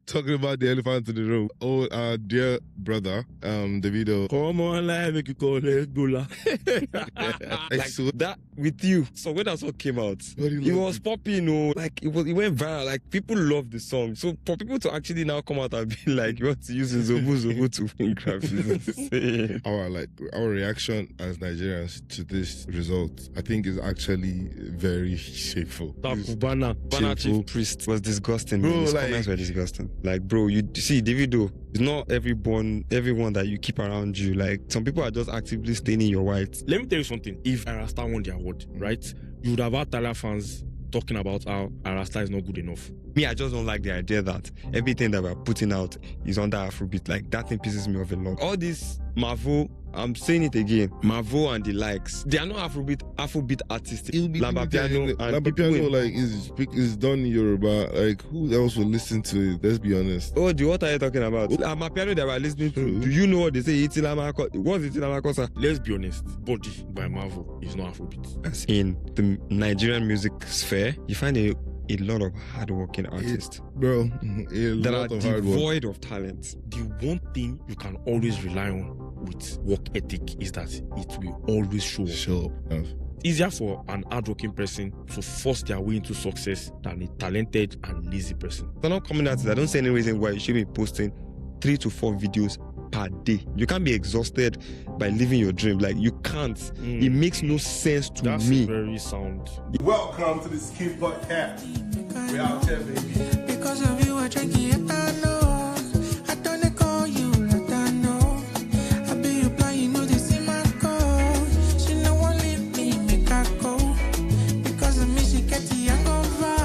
talking about the elephant in the room. Oh, our dear brother, Davido. Come on, like, make you call it Bula. Like so that with you. So when that song came out, What do you it love was it? popping, like it went viral. Like people loved the song. So for people to actually now come out and be like, you want to use Zobu to win Grammys. Our reaction as Nigerians to this result, I think, is actually very shameful. Bana Chief Priest was disgusting. Bro, Man. His like- comments were disgusting. Like, bro, you see, Davido, it's not everyone that you keep around you. Like, some people are just actively staining your white. Let me tell you something. If Arasta won the award, right, you would have had Tyler fans talking about how Arasta is not good enough. Me, I just don't like the idea that everything that we're putting out is under Afrobeat. Like, that thing pisses me off a lot. All this Mavo, I'm saying it again, Mavo and the likes, they are not Afrobeat artists. Lamba Piano and people like is done in Yoruba. Like, who else will listen to it? Let's be honest. Oh, what are you talking about? Lamba Piano that we're listening to. Do you know what they say? What's Itilamako, sir? Let's be honest. Body by Mavo is not Afrobeat. As in the Nigerian music sphere, you find a lot of hardworking artists, Bro, that are devoid of talent. The one thing you can always rely on with work ethic is that it will always show up. Show up. Easier for an hardworking person to force their way into success than a talented and lazy person. They're not coming out. I don't see any reason why you should be posting 3 to 4 videos per day. You can't be exhausted by living your dream. Like, you can't. It makes no sense to That's me. very sound. Welcome to the Skeme podcast. We out there, baby. Because of you, I drink it, I know. I don't call you, let I know. I be you blind, you know this in my code. She no one leave me, make her go. Because of me, she get the hangover.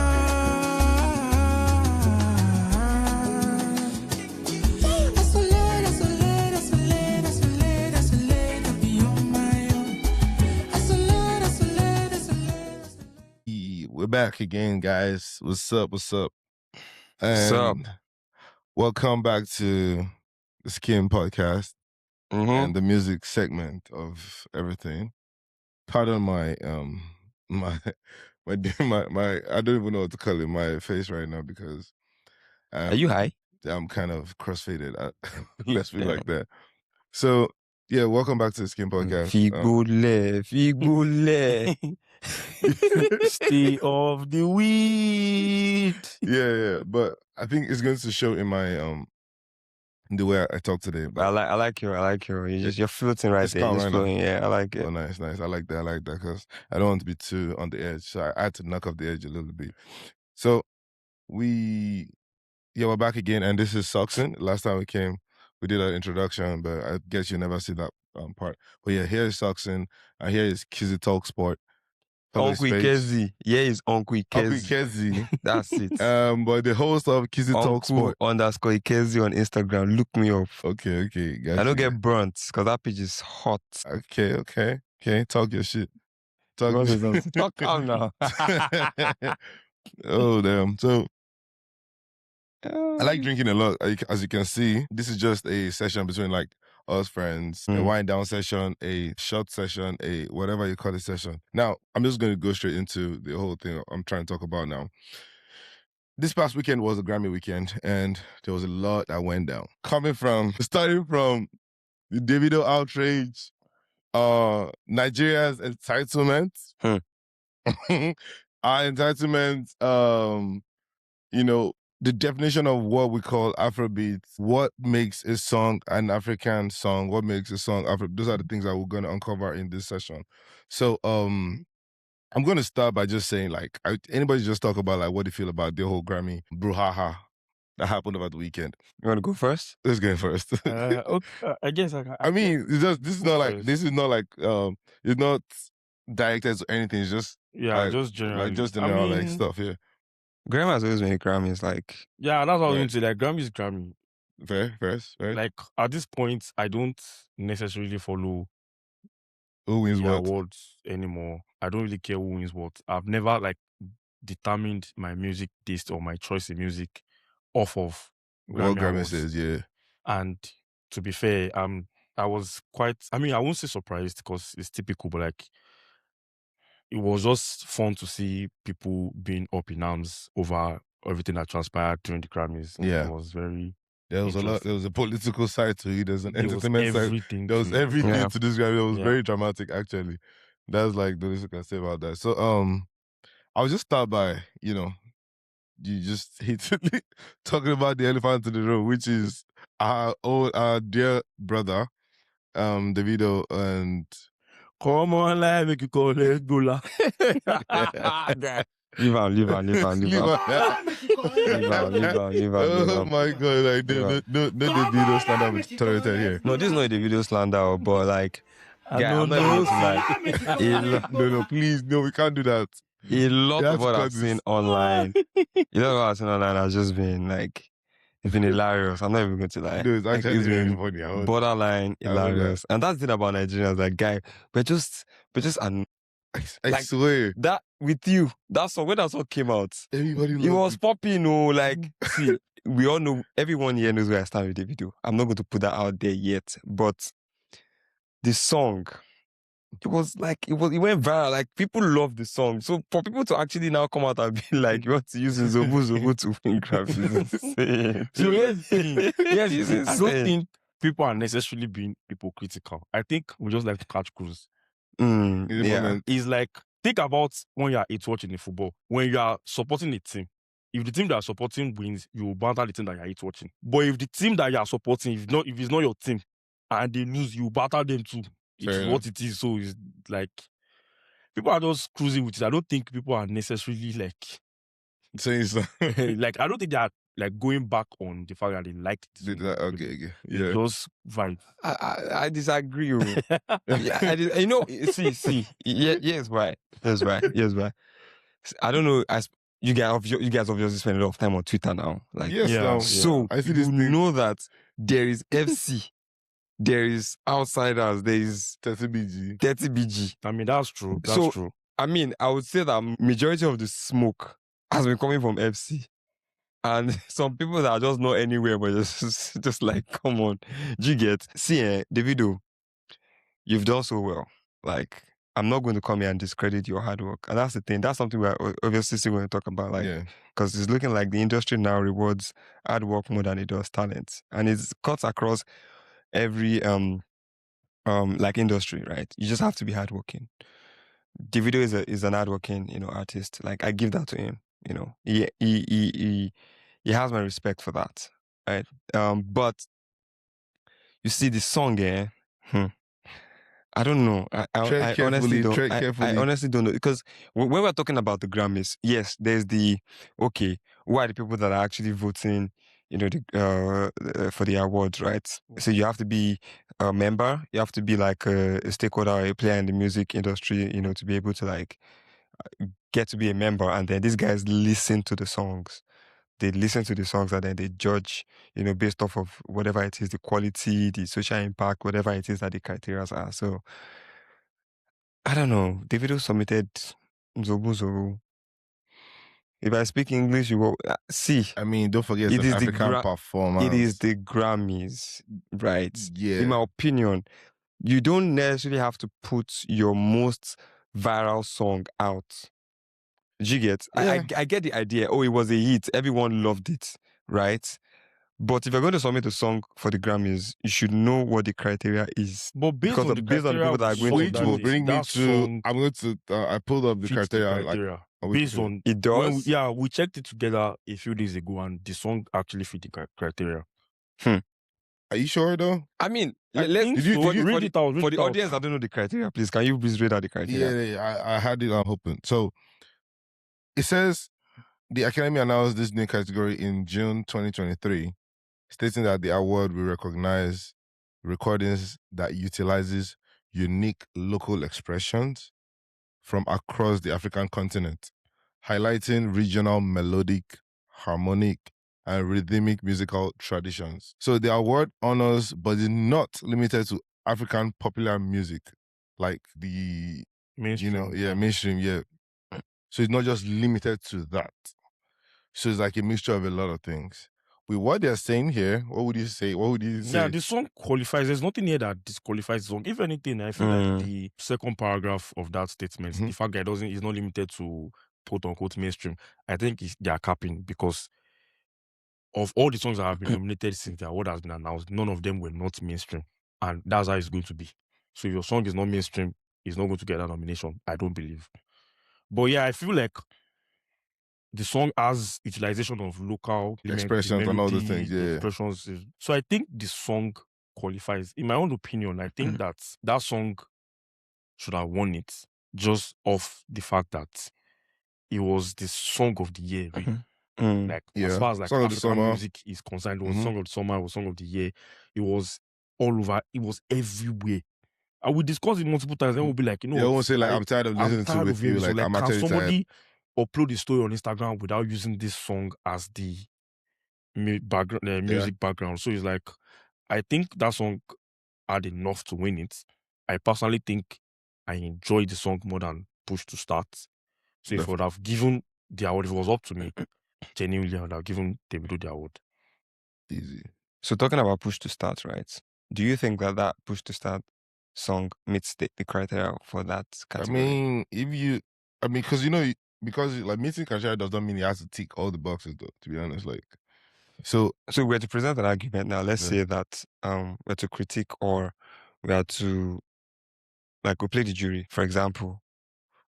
We're back again, guys. What's up? What's up? Welcome back to the Skeme podcast and the music segment of everything. Pardon my my I don't even know what to call it, my face right now, because Are you high? I'm kind of crossfaded. Let's be like that. So yeah, welcome back to the Skeme podcast. Figule. Stay off the weed. Yeah, but I think it's going to show in my in the way I talk today. But I like your you're floating right It's there. calm Just right now. flowing. Yeah, I like it. oh, nice. I like that because I don't want to be too on the edge. So I had to knock off the edge a little bit. So we're back again, and this is Soxen. Last time we came, we did an introduction, but I guess you never see that part. But yeah, here is Soxen, and here is Kizzy Talk Sport. Uncle Kezi. Yeah, it's Uncle Uncle Kezi. Kezi. That's it. But the host of Kizzy Talk Sport. Uncle _Kezi on Instagram. Look me up. Okay, guys. I don't get burnt because that page is hot. Okay. Talk your shit. Talk Talk calm now. Oh damn. So I like drinking a lot. As you can see, this is just a session between like us friends, a wind down session, a shot session, a whatever you call it session. Now, I'm just going to go straight into the whole thing I'm trying to talk about now. This past weekend was a Grammy weekend, and there was a lot that went down. Starting from the Davido outrage, Nigeria's entitlement, our entitlement, the definition of what we call Afrobeats, what makes a song an African song, what makes a song Afro. Those are the things that we're going to uncover in this session. So I'm going to start by just saying, like, anybody just talk about like what do you feel about the whole Grammy brouhaha that happened over the weekend? You want to go first? Let's go first. Okay, I guess I mean, this is not like it's not directed to anything. It's just just generally. like just general like stuff. Yeah. Grammy has always been Grammys. Like, Yeah, that's what I was Right. going to say. Like, Grammy is Grammy. First, right? Like, at this point, I don't necessarily follow Who wins the what? awards anymore. I don't really care who wins what. I've never like determined my music taste or my choice in music off of What Grammy awards. says, yeah. And to be fair, I was quite. I mean, I won't say surprised because it's typical, but like, it was just fun to see people being up in arms over everything that transpired during the Grammys. Yeah. It was very There was a lot. interesting. There was a political side to it. There's an There was entertainment side. everything There was to it. everything Yeah. to this Grammy. It was Yeah. very dramatic, actually. That's like the least I can say about that. So, I'll just start by, you just hittingly talking about the elephant in the room, which is our dear brother, Davido, and Come on, live, make you call it Gula. Leave on. Oh my God! Like no Davido slander was tolerated here. No, this is not a video slander, but like, guy, I'm not even going to lie. No, please, no, we can't do that. A lot You have of to what cut I've this. seen online, has just been like, it's been hilarious. I'm not even going to lie. No, it's Like, actually it's very been funny. I won't- borderline I won't lie. hilarious. And that's the thing about Nigerians, like, guy, we're just I like, swear, that with you. That song, when that song came out, everybody it loved was popping, like, see, we all know, everyone here knows where I stand with Davido. I'm not going to put that out there yet, but the song, it went viral. Like, people love the song. So for people to actually now come out and be like, you want to use Zobu to win Grammys, is insane. So here's the thing. It's I don't insane. think people are necessarily being hypocritical. I think we just like to catch cruise. in the Yeah. moment. It's like, think about when you are watching the football. When you are supporting a team, if the team that you are supporting wins, you will battle the team that you are watching. But if the team that you are supporting, if it's not your team, and they lose, you battle them too. It's Fair what it is. So it's like, people are just cruising with it. I don't think people are necessarily like, Saying so. like, I don't think they are like going back on the fact that they liked it. Okay. It's Yeah. just vibe. I disagree. Yeah, see. Here's why. I don't know. You guys obviously spend a lot of time on Twitter now. Like, Yes, Yeah. now. so I see you this thing. know that there is FC, there is Outsiders, there is 30 BG. 30 BG. I mean, that's true. That's So- true. I mean, I would say that majority of the smoke has been coming from FC. And some people that are just not anywhere, but just like, come on. Do you get? See, Davido, you've done so well. Like, I'm not going to come here and discredit your hard work. And that's the thing. That's something we're obviously still going to talk about. Like, Yeah. because it's looking like the industry now rewards hard work more than it does talent. And it cuts across every like industry, right? You just have to be hardworking. Davido is an hardworking, artist. Like, I give that to him. He has my respect for that. Right. But you see the song, I don't know. I honestly don't. tread I carefully. honestly don't know, because when we're talking about the Grammys, yes, there's the who are the people that are actually voting, for the awards, right? So you have to be a member, you have to be like a stakeholder or a player in the music industry, to be able to like get to be a member. And then these guys listen to the songs. They listen to the songs and then they judge, based off of whatever it is, the quality, the social impact, whatever it is that the criteria are. So, I don't know. Davido submitted Zobu. If I speak English, you will see. I mean, don't forget It it's is an the African performance. It is the Grammys, right? Yeah. In my opinion, you don't necessarily have to put your most viral song out. Do you get? Yeah. I get the idea. Oh, it was a hit. Everyone loved it, right? But if you're going to submit a song for the Grammys, you should know what the criteria is. But based Because on of- the based on the criteria, people that are going to Which do will it. bring me that to. song I'm going to. I pulled up the fits criteria. the criteria. which Based one? on It when does. we checked it together a few days ago, and the song actually fit the criteria. Are you sure though? I mean, I let's think did you- so. did you- Read it out. for the audience that don't know the criteria, please, can you please read out the criteria? Yeah, I had it on open. So it says the Academy announced this new category in June 2023, stating that the award will recognize recordings that utilizes unique local expressions from across the African continent, highlighting regional melodic, harmonic, and rhythmic musical traditions. So the award honors, but is not limited to African popular music, like the Mainstream. mainstream, yeah. So it's not just limited to that. So it's like a mixture of a lot of things. With what they're saying here, what would you say? What would you say? Yeah, the song qualifies. There's nothing here that disqualifies the song. If anything, I feel like the second paragraph of that statement, Mhm. the fact that it's not limited to quote unquote mainstream, I think they are capping, because of all the songs that have been nominated since the award has been announced, none of them were not mainstream, and that's how it's going to be. So if your song is not mainstream, it's not going to get a nomination. I don't believe. But yeah, I feel like the song has utilization of local Expressions and all those things, the yeah. expressions. So I think the song qualifies. In my own opinion, I think that song should have won it, just off the fact that it was the song of the year, really. Like, Yeah. as far as like Song of the African summer. music is concerned, it was song of the summer, it was song of the year. It was all over. It was everywhere. And we discussed it multiple times. Then we'll be like, you know, They won't say like, I'm tired of listening to it with you. So, Like, I'm can actually tired. somebody upload the story on Instagram without using this song as the music background? So it's like, I think that song had enough to win it. I personally think I enjoyed the song more than Push to Start. So if I would have given the award, if it was up to me, genuinely, I would have given Davido the award. Easy. So talking about Push to Start, right? Do you think that Push to Start song meets the criteria for that category? Because like meeting criteria does not mean you have to tick all the boxes, though, to be honest. Like, so we're to present an argument now. Let's say that we're to critique, or we are to, like, we play the jury. For example,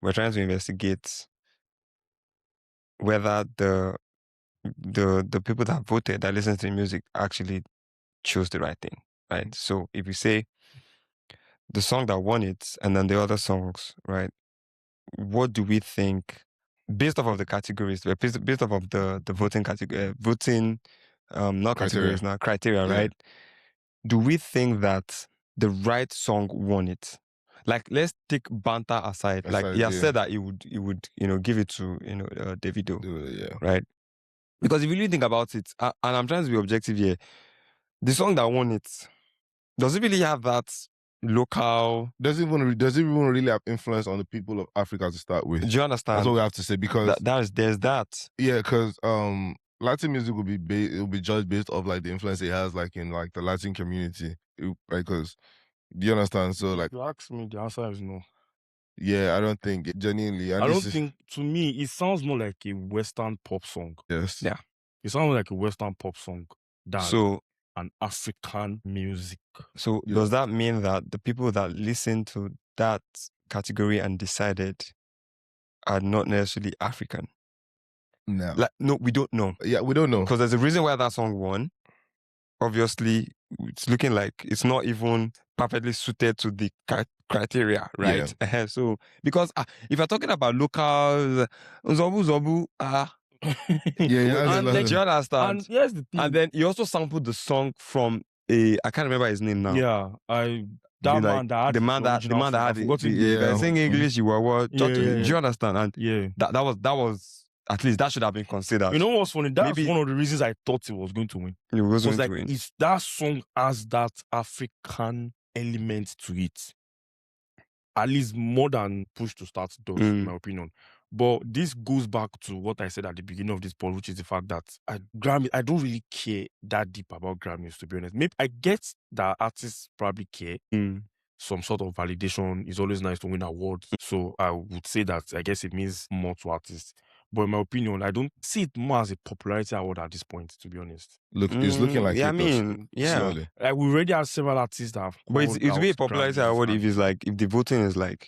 we're trying to investigate whether the people that voted, that listen to the music, actually chose the right thing, right? So if you say the song that won it and then the other songs, right? What do we think, based off of the categories, based off of the voting category, not categories now, criteria, Yeah. right? Do we think that the right song won it? Like, let's take banter aside. Like, he has said that he would, give it to, Davido, yeah. right? Because if you really think about it, and I'm trying to be objective here, the song that won it, does it really have that local? Does it even really have influence on the people of Africa to start with? Do you understand? That's what we have to say, because there's that. Yeah, because Latin music will be judged based off like the influence it has, like in like the Latin community. Because do you understand? So like, if you ask me, the answer is no. Yeah, I don't think genuinely. I don't think. To me, it sounds more like a Western pop song. Yes. Yeah. It sounds like a Western pop song than an African music. So does that mean that the people that listen to that category and decided are not necessarily African? No. Like, no, we don't know. Yeah, we don't know. Because there's a reason why that song won. Obviously, it's looking like it's not even perfectly suited to the criteria, right? Yeah. So, because if you're talking about local, Zobu, yeah, and then, do you understand? And here's the thing. And then he also sampled the song from I can't remember his name now. Yeah, the man that had the sing English, you were do you understand? And yeah, that was at least that should have been considered. You know what's funny? That's one of the reasons I thought it was going to win. It was going like, to win. It's that song has that African element to it. At least more than Push to Start does, in my opinion. But this goes back to what I said at the beginning of this poll, which is the fact that Grammy, I don't really care that deep about Grammys, to be honest. Maybe I get that artists probably care. Some sort of validation is always nice to win awards. So I would say that I guess it means more to artists. But in my opinion, I don't see it more as a popularity award at this point, to be honest. It's looking like slowly. Like, we already have several artists that have. But it's be a popularity award if the voting is like,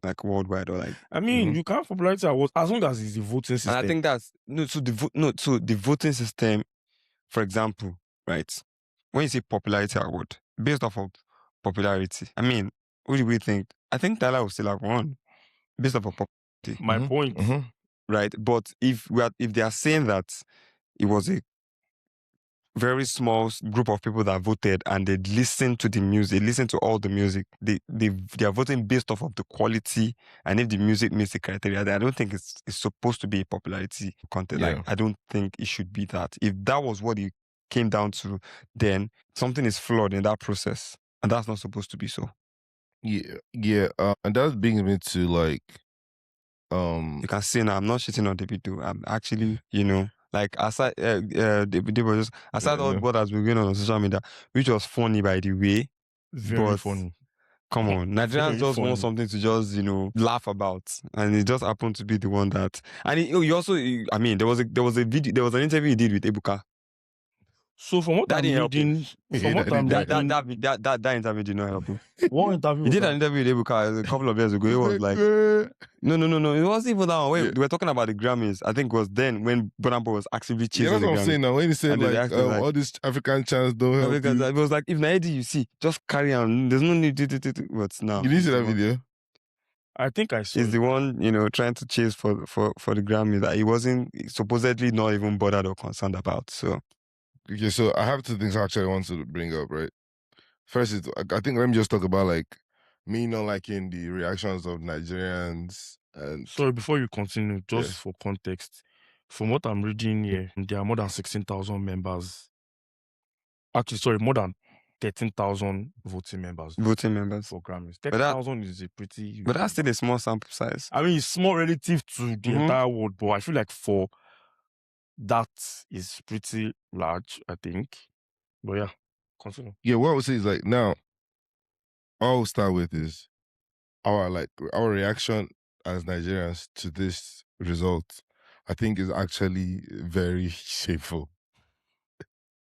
like worldwide, or like. I mean, you can't popularity award as long as it's the voting system. And I think that's so the voting system, for example, right? When you say popularity award, based off of popularity, I mean, what do we think? I think Tyler will still have won based off of popularity. My point. Right, but if they are saying that it was a very small group of people that voted and they listened to the music, listen to all the music, they are voting based off of the quality, and if the music meets the criteria, I don't think it's supposed to be a popularity contest. Yeah. Like, I don't think it should be that. If that was what it came down to, then something is flawed in that process, and that's not supposed to be so. Yeah, and that brings me to like. You can see now I'm not shitting on Davido. I'm actually, like aside aside all what has been going on social media, which was funny, by the way. Very funny. Come on, Nigerians just want something to just, laugh about, and it just happened to be the one that. And you also, I mean, there was an interview he did with Ebuka. So from what I'm reading, that interview did not help him. What interview? He did an interview with Ebuka a couple of years ago. It was like, no. It wasn't even that one. We were talking about the Grammys. I think it was then when Burna Boy was actively chasing that's the what Grammys. I'm saying now. When he said all these African chants don't help Because you. it was like, if Naidi you see, just carry on. There's no need to. But now You didn't see that video? I think I saw. He's the one, trying to chase for the Grammy that he wasn't supposedly not even bothered or concerned about. So. Okay, so I have two things I actually want to bring up, right? First is, I think let me just talk about me not liking the reactions of Nigerians. And sorry, before you continue, just for context, from what I'm reading here, there are more than 16,000 members. Actually, sorry, more than 13,000 voting members for Grammys. 13,000 is a pretty huge but that's still a small sample size. I mean, it's small relative to the entire world, but I feel like for that is pretty large, I think. But yeah, continue. Yeah, what I would say is now, all I'll start with is our reaction as Nigerians to this result, I think is actually very shameful.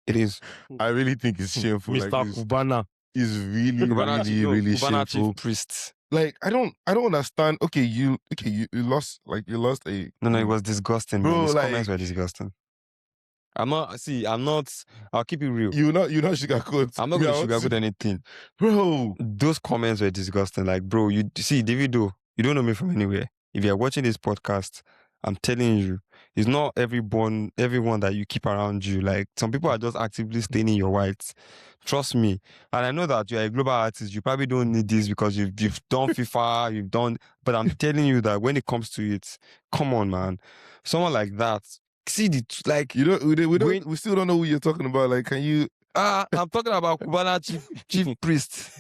It is. I really think it's shameful. Mr. Cubana is really Cubana shameful. Chief Priest. I don't understand. Okay, you lost a. No, it was disgusting. Bro, his comments were disgusting. I'll keep it real. You're not sugarcoat. I'm not going to sugarcoat anything. Bro. Those comments were disgusting. Bro, you see, Davido, you don't know me from anywhere. If you're watching this podcast, I'm telling you, it's not everyone that you keep around you. Some people are just actively staining your whites. Trust me. And I know that you're a global artist. You probably don't need this because you've done FIFA, but I'm telling you that when it comes to it, come on, man. Someone like that, see we still don't know who you're talking about. Can you? I'm talking about Cubana Chief Priest,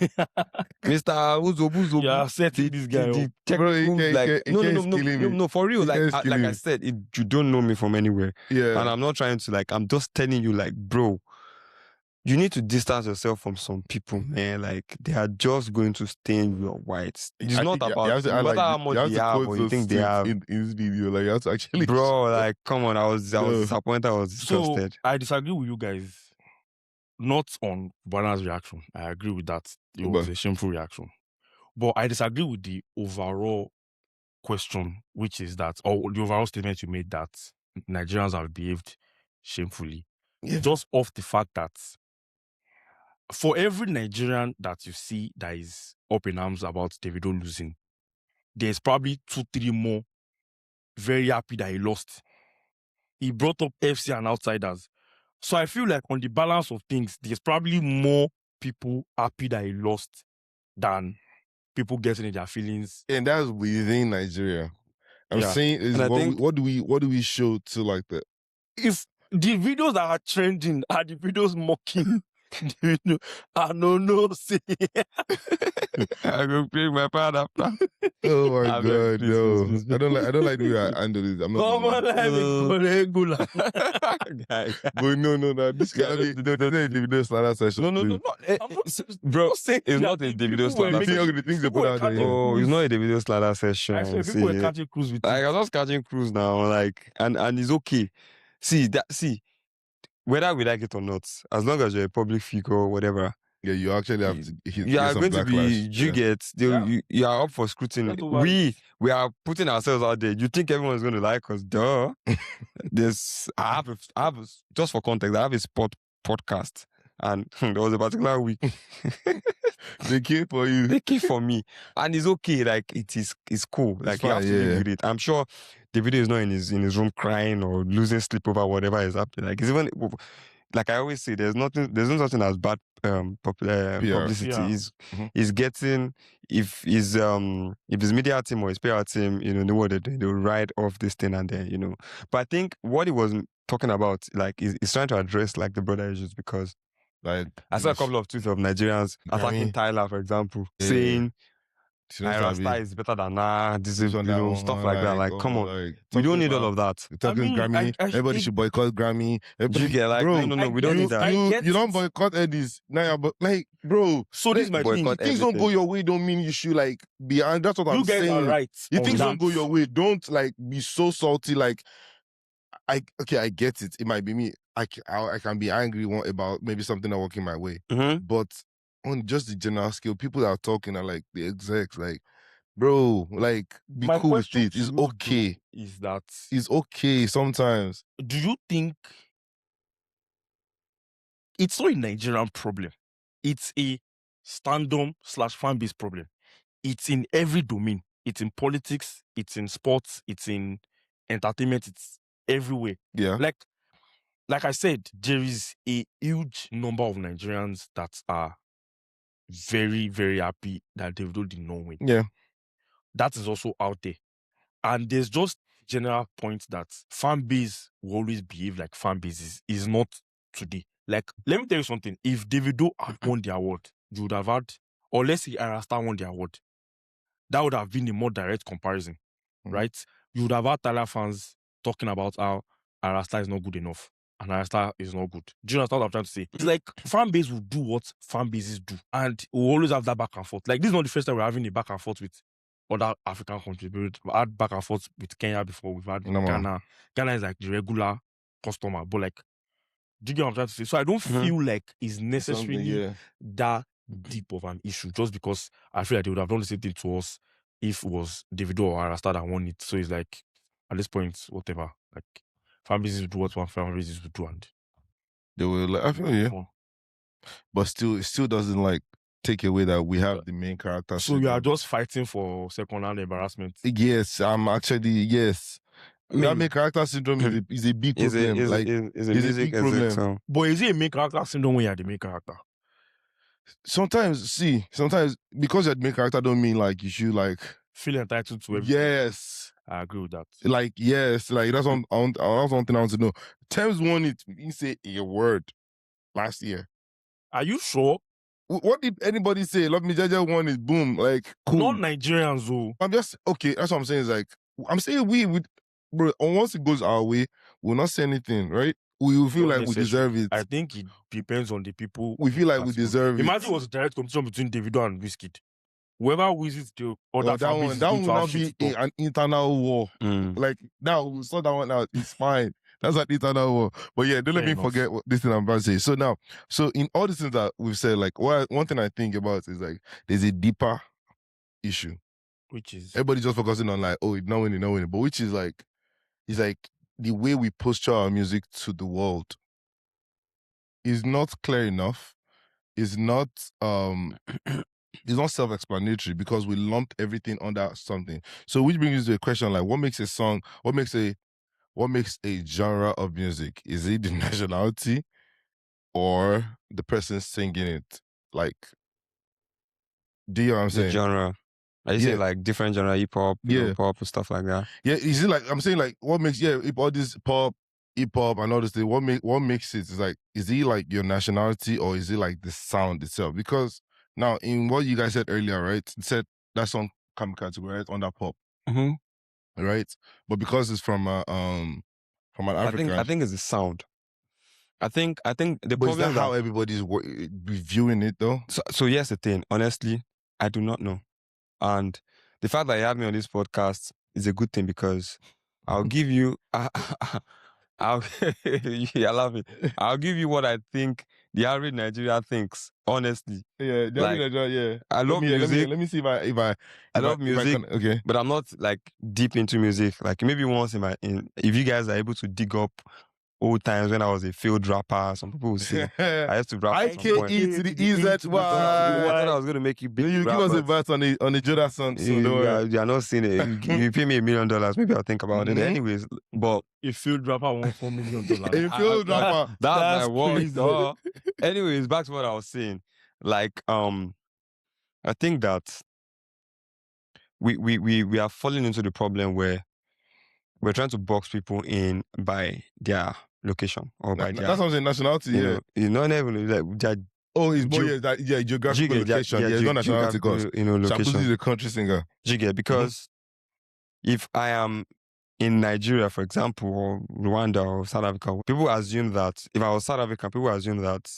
Mr. Uzo. Yeah, set this guy No, for real. Like I said, you don't know me from anywhere. Yeah. And I'm not trying to I'm just telling you, bro, you need to distance yourself from some people, man. They are just going to stain your whites. It's not about no matter how much they have or you think they have. In this video, you have to actually. Bro, come on, I was disappointed. I was disgusted. So I disagree with you guys. Not on Cubana's reaction. I agree with that. It was a shameful reaction. But I disagree with the overall question, which is that, or the overall statement you made that Nigerians have behaved shamefully. Yeah. Just off the fact that for every Nigerian that you see that is up in arms about Davido losing, there's probably 2-3 more very happy that he lost. He brought up FC and outsiders. So I feel like on the balance of things, there's probably more people happy that he lost than people getting in their feelings. And that's within Nigeria. I'm saying is what do we show to that? If the videos that are trending are the videos mocking Davido, I no say. I go play my part after. Oh my God, no! I don't like the way I handle this. I'm not. Come on, regular. But no. This guy, the Davido slander session. No. Bro, it's not a Davido slander session. The things they put out there. Oh, it's not a Davido slander session. I said people were catching cruise with I'm just catching cruise now, and it's okay. See, whether we like it or not, as long as you're a public figure or whatever, yeah, you actually have to hit you are going to be. You are up for scrutiny. We are putting ourselves out there. You think everyone's going to like us? Duh. I have just for context. I have a sport podcast, and there was a particular week. They came for you. They came for me, and it's okay. It's cool. You have to live with it. I'm sure Davido is not in his room crying or losing sleep over whatever is happening. It's even I always say, there's no such thing as bad publicity. He's getting, if his media team or his PR team, know what they'll ride off this thing and then, But I think what he was talking about, is trying to address the broader issues, because I saw a couple of tweets of Nigerians attacking Tyler, for example, saying She don't Rasta sabi. is better than this is, This one, that one, stuff like that. Like, come on. We talking don't need all about- of that. You're talking I mean, Grammy. Everybody it- should boycott Grammy. Do you get like, bro, no, we don't need that. You don't boycott Eddies. Nah, but like, bro. So this is my thing. boycott Things don't go everything. your way don't mean you should like be, and that's what I'm You guys saying. are right. If on things that. don't go your way, don't like be so salty. Like, I get it. It might be me. I can be angry about maybe something not working my way. Mhm. But on just the general scale, people that are talking are like the execs, like, bro, like be My cool with question it. to It's you, bro, okay. Is that It's okay sometimes. do you think it's not a Nigerian problem? It's a standom/fan base problem. It's in every domain. It's in politics, it's in sports, it's in entertainment, it's everywhere. Yeah. Like I said, there is a huge number of Nigerians that are very, very happy that Davido did not win. Yeah. That is also out there. And there's just general point that fan base will always behave like fan bases is not today. Like, let me tell you something. If Davido had won the award, you would have had, or let's say Arasta won the award, that would have been a more direct comparison, right? You would have had Tyler fans talking about how Arasta is not good enough and Arasta is not good. Do you understand what I'm trying to say? It's like fan base will do what fan bases do, and we'll always have that back and forth. Like, this is not the first time we're having a back and forth with other African countries. We've had back and forth with Kenya before. We've had No, man. Ghana. Ghana is like the regular customer, but like, do you get what I'm trying to say? So I don't feel like it's necessarily yeah. that deep of an issue, just because I feel like they would have done the same thing to us if it was Davido or Arasta that won it. So it's like, at this point, whatever. Like, fan bases will do what one fan bases will do, and They will like, I feel yeah. Oh. But still, it still doesn't like take away that we have the main character. so you are just fighting for second-hand embarrassment. Yes, I'm actually yes. That main character syndrome is a big Is problem. a It's a music big problem. exec, so. But is it a main character syndrome when you're the main character? Sometimes because you're the main character don't mean like you should like Feel entitled to everything. yes. I agree with that. Like yes, like that's one that's one thing I want to know. Thames won it. He didn't say a word last year. Are you sure? What did anybody say? Love Me Jaja won it. Boom. Like cool. Not Nigerians, though. I'm just okay. That's what I'm saying. Is like I'm saying we would, bro. Once it goes our way, we'll not say anything, right? We will feel Not like we necessary. deserve it. I think it depends on the people. We feel like we deserve it. Imagine it was a direct competition between Davido and Wizkid. Whoever wins the other Well, that one will not be an internal war. Like now we sort that one out. It's fine. That's an internal war. But yeah, don't let me forget this thing I'm about to say. So now, in all the things that we've said, like one thing I think about is like there's a deeper issue. Which is Everybody just focusing on like, oh, it's not winning, but which is like, it's like the way we posture our music to the world is not clear enough. Is not it's not self-explanatory because we lumped everything under something. So which brings us to a question like, what makes a song? What makes a genre of music? Is it the nationality or the person singing it? Like, do you know what I'm saying? The genre. I say like different genre, hip hop, pop and stuff like that. Yeah, is it like I'm saying like what makes all this pop, hip hop and all this thing? What makes it is like, is it like your nationality or is it like the sound itself? Because now in what you guys said earlier, right? It said that song come categorized under pop, right? But because it's from an African, I think it's the sound. I think the but problem is that is how everybody's reviewing it though? So here's the thing. Honestly, I do not know. And the fact that you have me on this podcast is a good thing because I'll give you you love it. I'll give you what I think the average Nigerian thinks. Honestly, yeah, the average Nigerian, yeah. I love music. Let me see if I love music. Okay, but I'm not like deep into music. Like maybe once if you guys are able to dig up old times when I was a field rapper, some people would say I used to rap. IKE to the EZY. I thought I was going to make you big. You give us a verse on the Joda song. So you're not seeing it. You pay me $1 million, maybe I'll think about it. Anyways, but a field rapper won $4 million. A field rapper. That's my word. Anyways, back to what I was saying. Like, I think that we are falling into the problem where we're trying to box people in by their location or by their. That's what I'm saying. Nationality. You know, not even like Oh, it's more geographical location. Yeah, it's not nationality cause. Location. Shabuzi is a country singer. Do you get? Because if I am in Nigeria, for example, or Rwanda or South Africa, people assume that if I was South African, people assume that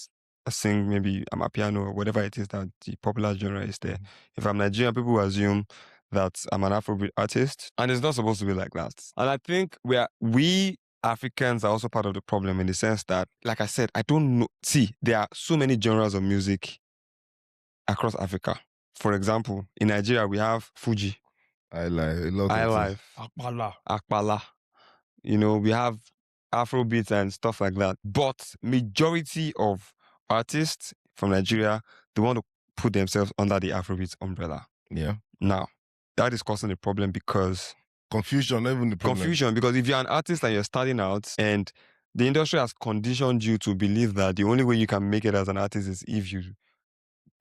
I sing maybe I'm a piano or whatever it is that the popular genre is there. If I'm Nigerian, people assume that I'm an Afrobeat artist, and it's not supposed to be like that. And I think we Africans are also part of the problem in the sense that, like I said, I don't know. See, there are so many genres of music across Africa. For example, in Nigeria, we have Fuji. I like Akpala. We have Afrobeats and stuff like that. But majority of artists from Nigeria, they want to put themselves under the Afrobeats umbrella. Yeah. Now, that is causing a problem because... Confusion, not even the problem. Confusion, because if you're an artist and you're starting out and the industry has conditioned you to believe that the only way you can make it as an artist is if you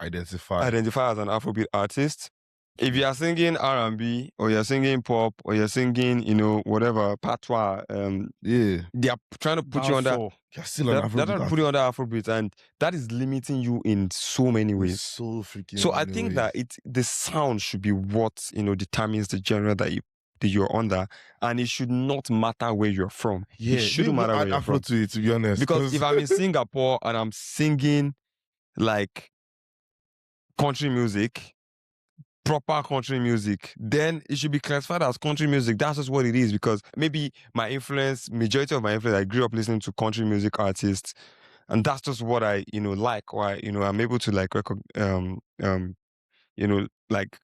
identify as an Afrobeat artist. If you are singing R&B or you're singing pop or you're singing, whatever, patois, they are trying to put you under. You're still an Afrobeat. They're trying to put you under Afrobeat, and that is limiting you in so many ways. So freaking. So I think that the sound should be what determines the genre that you're under, and it should not matter where you're from. Yeah, it shouldn't matter where you're Afro from. to be honest. Because if I'm in Singapore and I'm singing like country music, proper country music, then it should be classified as country music. That's just what it is. Because maybe majority of my influence, I grew up listening to country music artists, and that's just what I like. Or I'm able to like like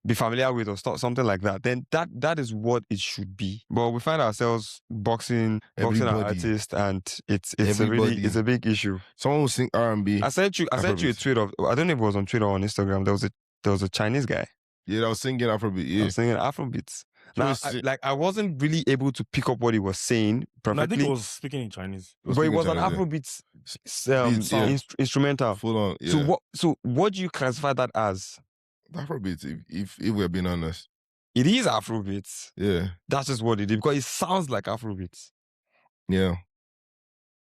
be familiar with or something like that. Then that is what it should be. But we find ourselves boxing an artist, and it's a big issue. Someone will sing R&B. I sent you a tweet of, I don't know if it was on Twitter or on Instagram. There was a Chinese guy. Yeah, I was singing Afrobeat. Yeah, I was singing Afrobeats. Now, I wasn't really able to pick up what he was saying perfectly. I think he was speaking in Chinese. But it was an Afrobeats instrumental. Full on. Yeah. So what do you classify that as? Afrobeats, if we're being honest. It is Afrobeats. Yeah. That's just what it is, because it sounds like Afrobeats. Yeah.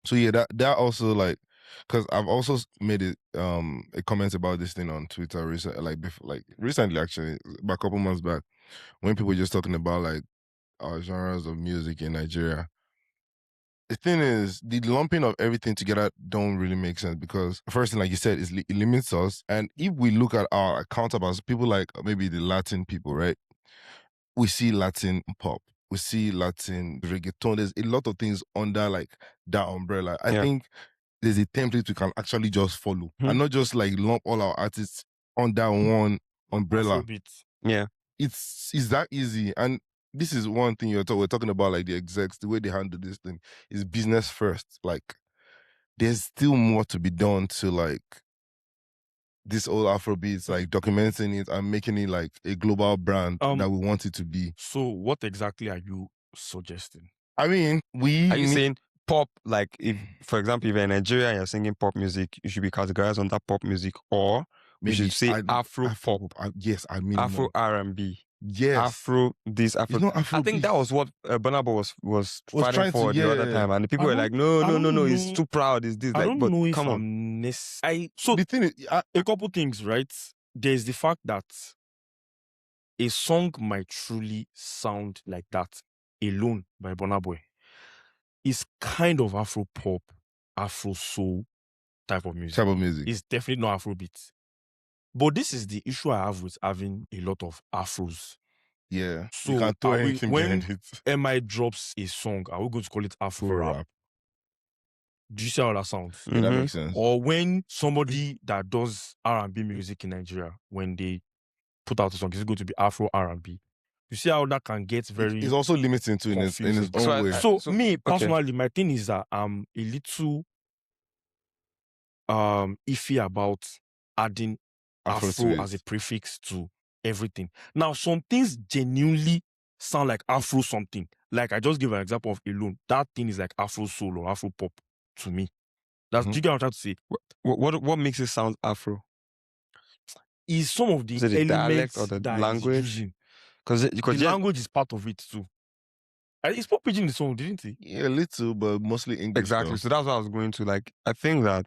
So yeah, that also like, because I've also made a comment about this thing on Twitter recently, actually, about a couple months back, when people were just talking about like our genres of music in Nigeria. The thing is, the lumping of everything together don't really make sense, because first thing, like you said, is it limits us. And if we look at our counterparts, people like maybe the Latin people, right? We see Latin pop, we see Latin reggaeton. There's a lot of things under like that umbrella. I think there's a template we can actually just follow, and not just like lump all our artists under one umbrella. Afrobeats. Yeah, it's that easy. And this is one thing we're talking about, like the execs, the way they handle this thing is business first. Like, there's still more to be done to like this old Afrobeats, like documenting it and making it like a global brand that we want it to be. So what exactly are you suggesting? I mean, are you saying pop, like if, for example, if you're in Nigeria and you're singing pop music, you should be categorized under pop music, or you should say Afro pop? Yes, I mean Afro R&B. Yes. Afro this, Afro. I think that was what Burna Boy was fighting for the other time, and the people were like, no, he's too proud. Is this? I like, don't know if come on. So the thing is, a couple things, right? There's the fact that a song might truly sound like that alone by Burna Boy. It's kind of Afro pop, Afro soul type of music. It's definitely not Afrobeat. But this is the issue I have with having a lot of Afros. Yeah. So you can't throw anything when it. MI drops a song, are we going to call it Afro rap? Do you see how that sounds? Yeah, that makes sense. Or when somebody that does R&B music in Nigeria, when they put out a song, is it going to be Afro R&B? You see how that can get very... It's also limiting to in its own way. So me, personally, my thing is that I'm a little iffy about adding Afro as a prefix to everything. Now, some things genuinely sound like Afro something. Like I just gave an example of Alone. That thing is like Afro soul or Afro pop to me. That's do you get what I'm trying to say? What makes it sound Afro? Is some of the elements or the language? Because the language is part of it too. It's pop pidgin in the song, didn't he? Yeah, a little, but mostly English. Exactly. So that's what I was going to. Like, I think that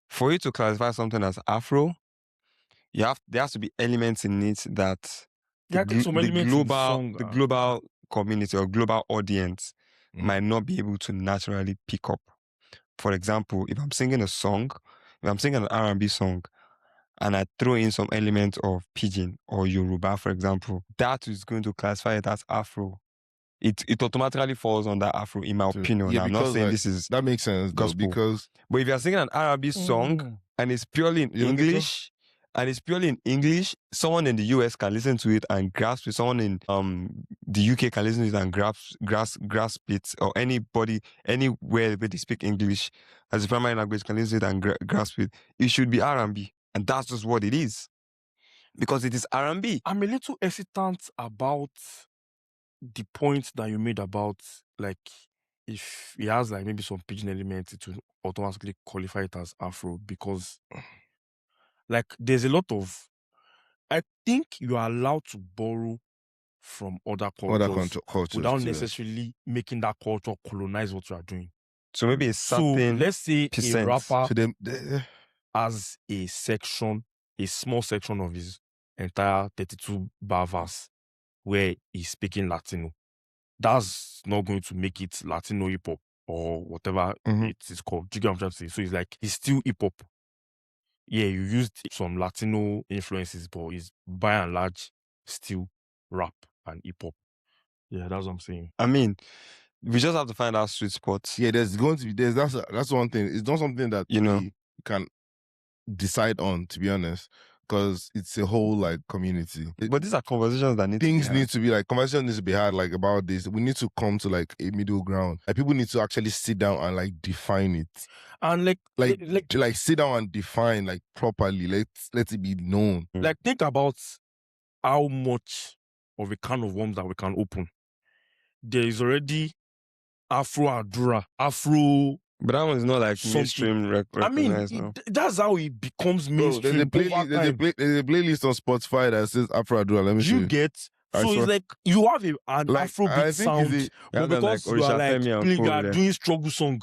for you to classify something as Afro, there has to be elements in it that Yeah, I think some elements in the song the are- global community or global audience Mm. might not be able to naturally pick up. For example, if I'm singing an R&B song, and I throw in some element of Pidgin or Yoruba, for example, that is going to classify it as Afro. It automatically falls under Afro, in my opinion. Yeah, Now, I'm not because, saying like, this is that makes sense though, gospel. because But if you're singing an R&B song and it's purely in You don't think so? English, someone in the US can listen to it and grasp it. Someone in the UK can listen to it and grasp it. Or anybody, anywhere where they speak English as a primary language can listen to it and grasp it. It should be R&B. And that's just what it is. Because it is R&B. I'm a little hesitant about the point that you made about, like, if it has like maybe some pigeon elements, it will automatically qualify it as Afro, because like there's a lot of, I think you are allowed to borrow from other cultures cultures without too. necessarily making that culture colonize what you are doing. So maybe a So certain let's say percent. a rapper So they has a small section of his entire 32 bar verse where he's speaking Latino. That's not going to make it Latino hip hop or whatever Mhm. it is called. Do you get what I'm trying to say? So it's like, he's still hip hop. Yeah, you used some Latino influences, but it's by and large still rap and hip hop. Yeah, that's what I'm saying. I mean, we just have to find our sweet spot. Yeah, there's going to be that's one thing. It's not something that we can decide on, to be honest, because it's a whole like community. But these are conversations that need Things to be need to be like, conversation needs to be had like about this. We need to come to like a middle ground. Like people need to actually sit down and like define it. And like sit down and define like properly. Let it be known. Like, think about how much of a can of worms that we can open. There is already Afro Adura, Afro. But that one is not like something. mainstream I mean, recognized now. that's how it becomes Bro, mainstream. there's a playlist on Spotify that says Afro Adura. Let me show You you. get. So it's like you have an Like, I Afrobeat think sound, but because you are like you are doing struggle song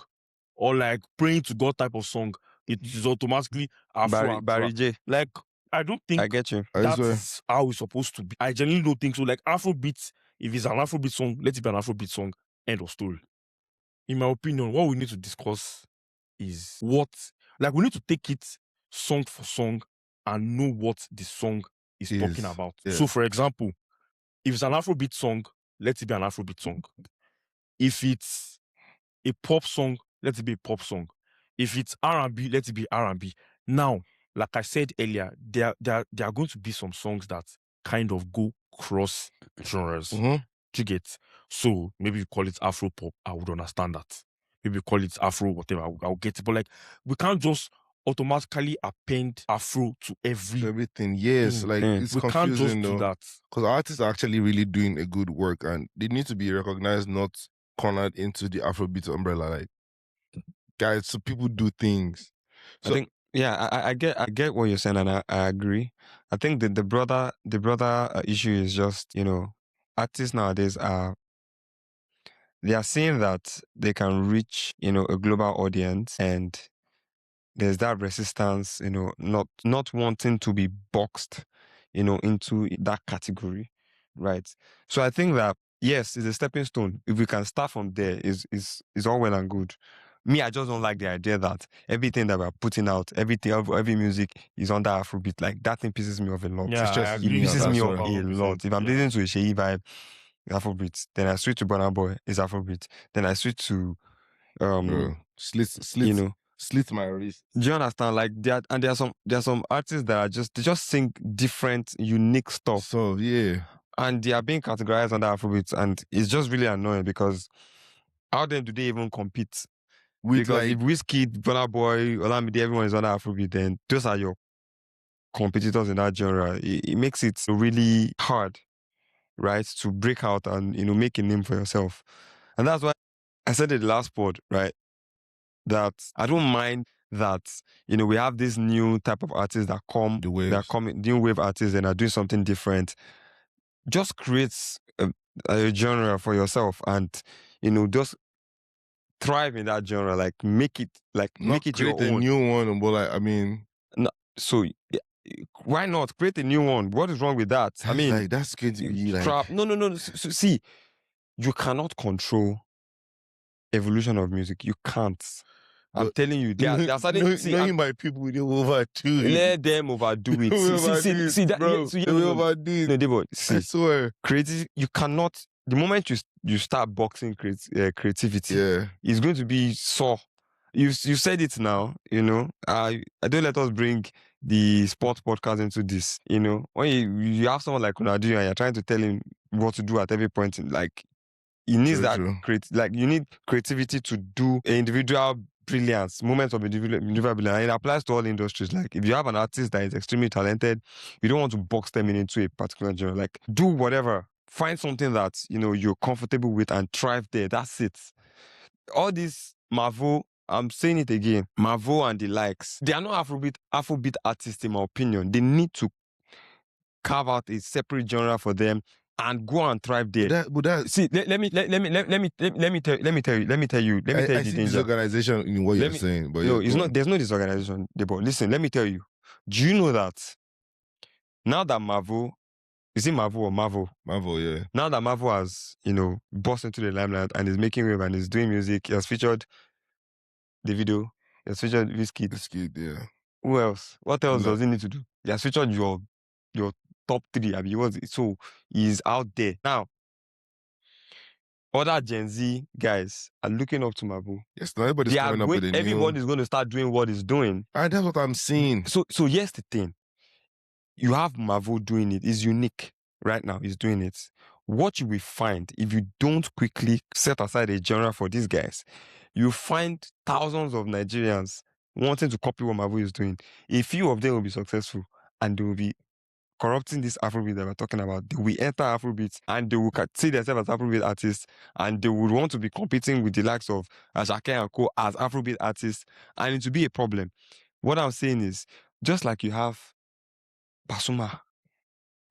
or like praying to God type of song, it is automatically Afro Barry J. Like, I don't think I get you. that's how it's supposed to be. I genuinely don't think so. Like, Afrobeat, if it's an Afrobeat song, let it be an Afrobeat song. End of story. In my opinion, what we need to discuss is we need to take it song for song and know what the song is talking about. Yeah. So, for example, if it's an Afrobeat song, let it be an Afrobeat song. If it's a pop song, let it be a pop song. If it's R&B, let it be R&B. Now, like I said earlier, there are going to be some songs that kind of go cross genres. Mm-hmm. Do you get? So maybe you call it Afro pop, I would understand that. Maybe you call it Afro whatever, I'll get it. But like, we can't just automatically append Afro to everything. Yes, like it's we can't just confusing do though, that. because artists are actually really doing a good work, and they need to be recognized, not cornered into the Afrobeat umbrella. Like, guys, so people do things. So, I think, yeah, I get what you're saying, and I agree. I think the brother issue is just, artists nowadays they are seeing that they can reach, a global audience, and there's that resistance, not wanting to be boxed, into that category, right? So I think that, yes, it's a stepping stone. If we can start from there, is all well and good. Me, I just don't like the idea that everything that we're putting out, every music is under Afrobeat. Like, that thing pisses me off a lot. Yeah, I It agree. pisses me That's off a 100%. lot. If I'm listening to a Sheyi vibe, Afrobeat, then I switch to Burna Boy, it's Afrobeat. Then I switch to slit my wrist. Do you understand? Like, there are some artists that they just sing different, unique stuff. So yeah, and they are being categorized under Afrobeats, and it's just really annoying, because how then do they even compete? Because if Wizkid, Burna Boy, Olamide, everyone is under Afrobeat, then those are your competitors in that genre. It makes it really hard, right, to break out and make a name for yourself. And that's why I said in the last pod, right, that I don't mind that we have this new type of artists that come, new wave artists, and are doing something different. Just create a genre for yourself, and just thrive in that genre, like make it Not your create a own. new one, but like, I mean, No, so yeah, why not create a new one? What is wrong with that? I that's mean, like, that's going to be like, trap. No. See, you cannot control evolution of music. You can't. I'm But telling you, there are certain. See, knowing my people, they will overdo it. let them overdo it. They will overdo See it, that, bro. so yeah, They will overdo it. no, Debo, I see, swear. creative. You cannot. The moment you start boxing creativity, Yeah. it's going to be sore. You said it now. You know, I don't let us bring the sports podcast into this. You know, when you have someone like Ronaldo and you're trying to tell him what to do at every point, like he needs True. like you need creativity to do individual brilliance, moments of individual brilliance. And it applies to all industries. Like if you have an artist that is extremely talented, you don't want to box them into a particular genre. Like do whatever. Find something that you're comfortable with and thrive there. That's it. All this Mavo, I'm saying it again, Mavo and the likes, they are not Afrobeat artists in my opinion. They need to carve out a separate genre for them and go and thrive there. But that See, let me tell you I the see danger. disorganization in what you're saying, but No, yeah, it's go not. on. There's no disorganization. But listen, let me tell you. Do you know that now that Mavo, is it Mavo or Mavo? Marvel, yeah. Now that Mavo has, burst into the limelight and is making wave and is doing music, he has featured Davido, he has featured Wizkid. Wizkid, yeah. Who else? What else No. does he need to do? He has featured your top three. I mean, so he's out there now. Other Gen Z guys are looking up to Mavo. Yes, no, everybody's coming up with a new. Everybody's going to start doing what he's doing. And that's what I'm seeing. So here's the thing. You have Mavo doing it. It's unique right now. He's doing it. What you will find if you don't quickly set aside a genre for these guys, you find thousands of Nigerians wanting to copy what Mavo is doing. A few of them will be successful and they will be corrupting this Afrobeat that we're talking about. They will enter Afrobeat and they will see themselves as Afrobeat artists and they would want to be competing with the likes of Ashake and Co. as Afrobeat artists, and it will be a problem. What I'm saying is, just like you have Basuma,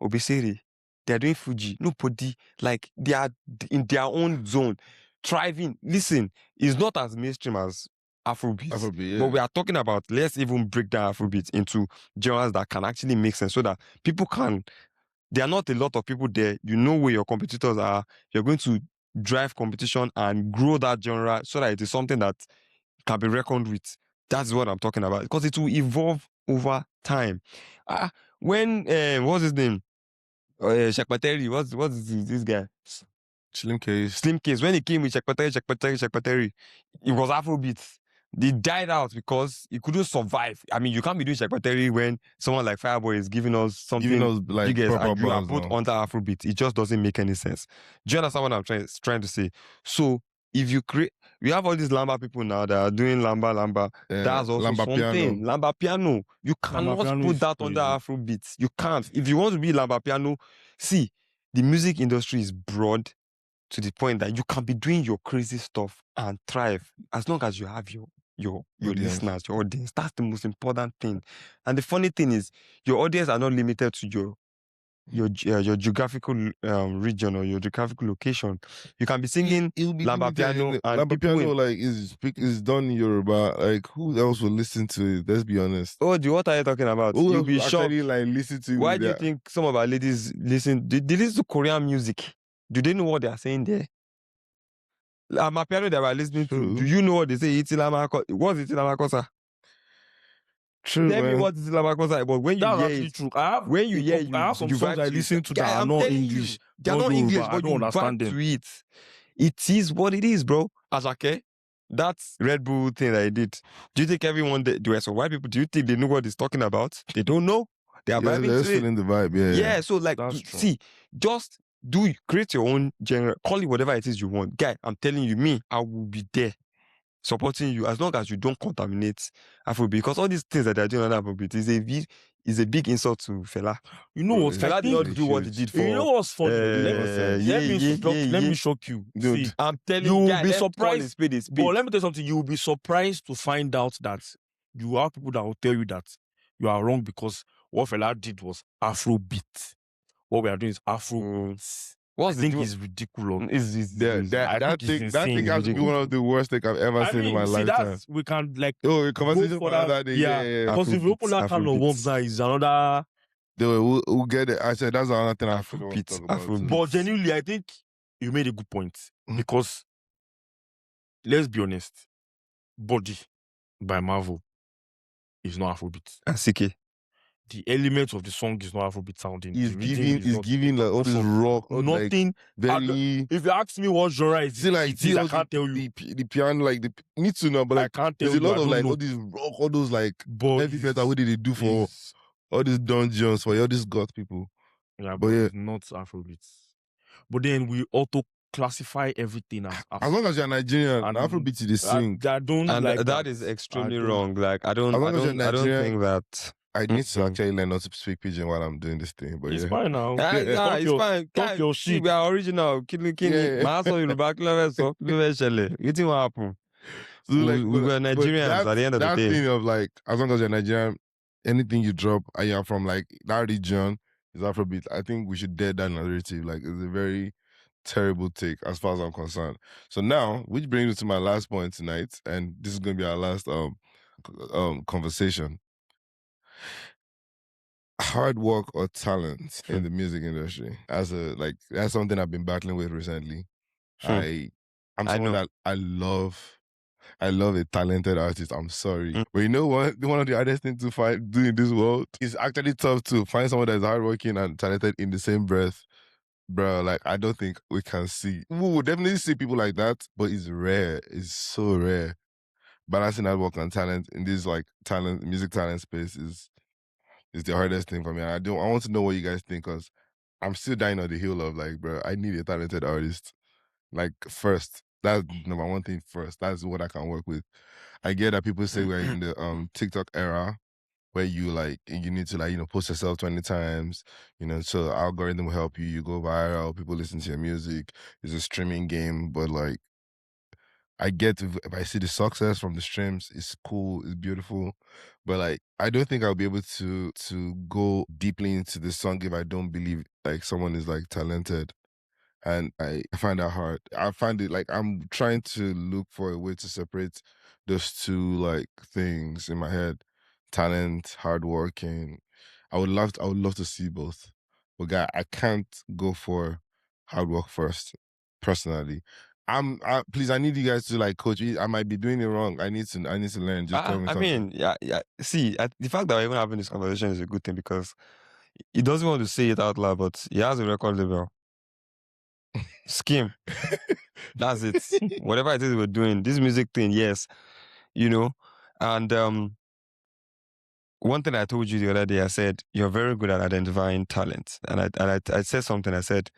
Obesere, they're doing Fuji, nobody, like they are in their own zone, thriving. Listen, it's not as mainstream as Afrobeat, yeah. but we are talking about, let's even break down Afrobeat into genres that can actually make sense so that people can, there are not a lot of people there, you know where your competitors are, you're going to drive competition and grow that genre so that it is something that can be reckoned with. That's what I'm talking about, because it will evolve over time. When, what's his name? Shakpateri, what's this guy? Slim Case. Slim Case. When he came with Shakpateri, it was Afrobeat. They died out because he couldn't survive. I mean, you can't be doing Shakpateri when someone like Fireboy is giving us something like big proper and you are bars both now. under Afrobeat. It just doesn't make any sense. Do you understand what I'm trying to say? So if you create, we have all these Lamba people now that are doing Lamba. That's also Lamba something. piano. Lamba piano. You cannot piano put is that crazy. under Afrobeat. You can't. If you want to be Lamba piano, see, the music industry is broad to the point that you can be doing your crazy stuff and thrive as long as you have your Audience. listeners, your audience. That's the most important thing. And the funny thing is, your audience are not limited to your geographical region or your geographical location. You can be singing Lamba piano and Lamba people piano like is done in Yoruba. Like who else will listen to it? Let's be honest. Oh, what are you talking about? Who You'll else be will shocked. actually like listen to? Why do you think some of our ladies listen? They listen to Korean music. Do they know what they are saying there? My piano that we're listening to, do you know what they say? What's Itilamakosa? True, Tell me man. what Itilamakosa, but when you That's hear actually it, true. I I have some you songs vibe I to it. listen to Guy, that are I'm not telling you, English. they're not English, I but don't you understand vibe them. to it. It is what it is, bro. Ashake, that's Red Bull thing that I did. Do you think everyone, the rest of white people, do you think they know what he's talking about? They don't know. They are vibing They're to it. feeling the vibe, yeah. Yeah, so like, That's true. see, just create your own genre, call it whatever it is you want. Guy, I'm telling you, I will be there supporting you as long as you don't contaminate Afrobeat, because all these things that they're doing on Afrobeat is a big insult to Fela. You know what? Fela did not do what he did for. You know what's funny? Let me shock you. Dude, See, I'm telling you you, will guy, be let's call surprised. a spade a spade. But let me tell you something. You will be surprised to find out that you have people that will tell you that you are wrong because what Fela did was Afrobeat. What we are doing is Afrobeats. What's I think the it's ridiculous. That thing has to be ridiculous. one of the worst things I've ever seen in my lifetime. we can like Oh, a conversation for for another day. Yeah. because if you open that kind of worms now, is another. We'll get it. I said that's another thing I actually want to talk about. Afrobeats. But genuinely, I think you made a good point because let's be honest, Body by Mavo is not Afrobeat. Asike. The elements of the song is not Afrobeat sounding. He's The rhythm is not- giving like all this rock, all, like, nothing. very. If you ask me what genre is See, like, it is, I can't tell you. the piano, like me too now, but I like can't tell there's a you. lot I of don't like know. all these rock, all those like But heavy metal. What did they do for it's- all these dungeons for all these goth people? Yeah, But but yeah. it's not Afrobeat. But then we auto classify everything as As long as you're Nigerian, And- Afrobeat is the sing. I don't And like that is extremely I don't- wrong. Like I don't As long as you're I don't Nigerian, think that. I need to Mhm. actually learn not to speak pidgin while I'm doing this thing. But It's yeah. fine now. Nah, Talk it's your- fine. talk your shit. We are original. Kini. Yeah. Maso Yoruba, so you think what happened? So, like, we were but Nigerians at the end of the that day. thing of like, as long as you're Nigerian, anything you drop and you're from like that region is Afrobeat. I think we should dead that narrative. Like, it's a very terrible take as far as I'm concerned. So now, which brings me to my last point tonight, and this is going to be our last conversation. Hard work or talent in the music industry, that's something I've been battling with recently. I'm someone that I love a talented artist. I'm sorry. But you know what? One of the hardest things to do in this world is actually tough to find someone that's hardworking and talented in the same breath. Bro, like, I don't think we can see. We will definitely see people like that, but it's rare. It's so rare. Balancing hard work and talent in this like music talent space is the hardest thing for me. I want to know what you guys think, because I'm still dying on the hill of like, bro, I need a talented artist. Like, first. That's number one thing first. That's what I can work with. I get that people say we're in the TikTok era where you need to post yourself 20 times, so the algorithm will help you. You go viral, people listen to your music. It's a streaming game, but like, I get if I see the success from the streams, it's cool, it's beautiful. But like, I don't think I'll be able to go deeply into the song if I don't believe like someone is like talented. And I find that hard. I find it like I'm trying to look for a way to separate those two like things in my head. Talent, hardworking. I would love to see both. But guy, I can't go for hard work first, personally. Please, I need you guys to like coach me. I might be doing it wrong. I need to learn. Just tell me I something. mean, yeah. See, the fact that we're even having this conversation is a good thing because he doesn't want to say it out loud, but he has a record label. Skeme. That's it. Whatever it is we're doing, this music thing, yes, and one thing I told you the other day, I said you're very good at identifying talent, and I said something. I said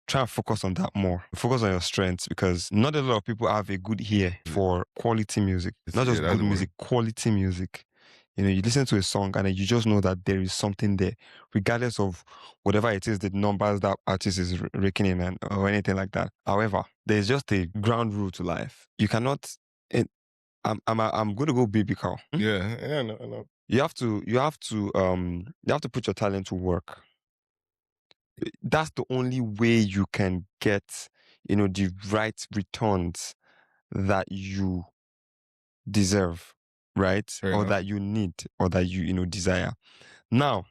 try and focus on that more. Focus on your strengths, because not a lot of people have a good ear for quality music. Not just good music, quality music. You listen to a song and then you just know that there is something there, regardless of whatever it is, the numbers that artist is raking in or anything like that. However, there's just a ground rule to life. You cannot. I'm going to go biblical. Yeah, I know. You have to put your talent to work. That's the only way you can get, the right returns that you deserve, right? Fair or enough. that you need, or that you desire. Now,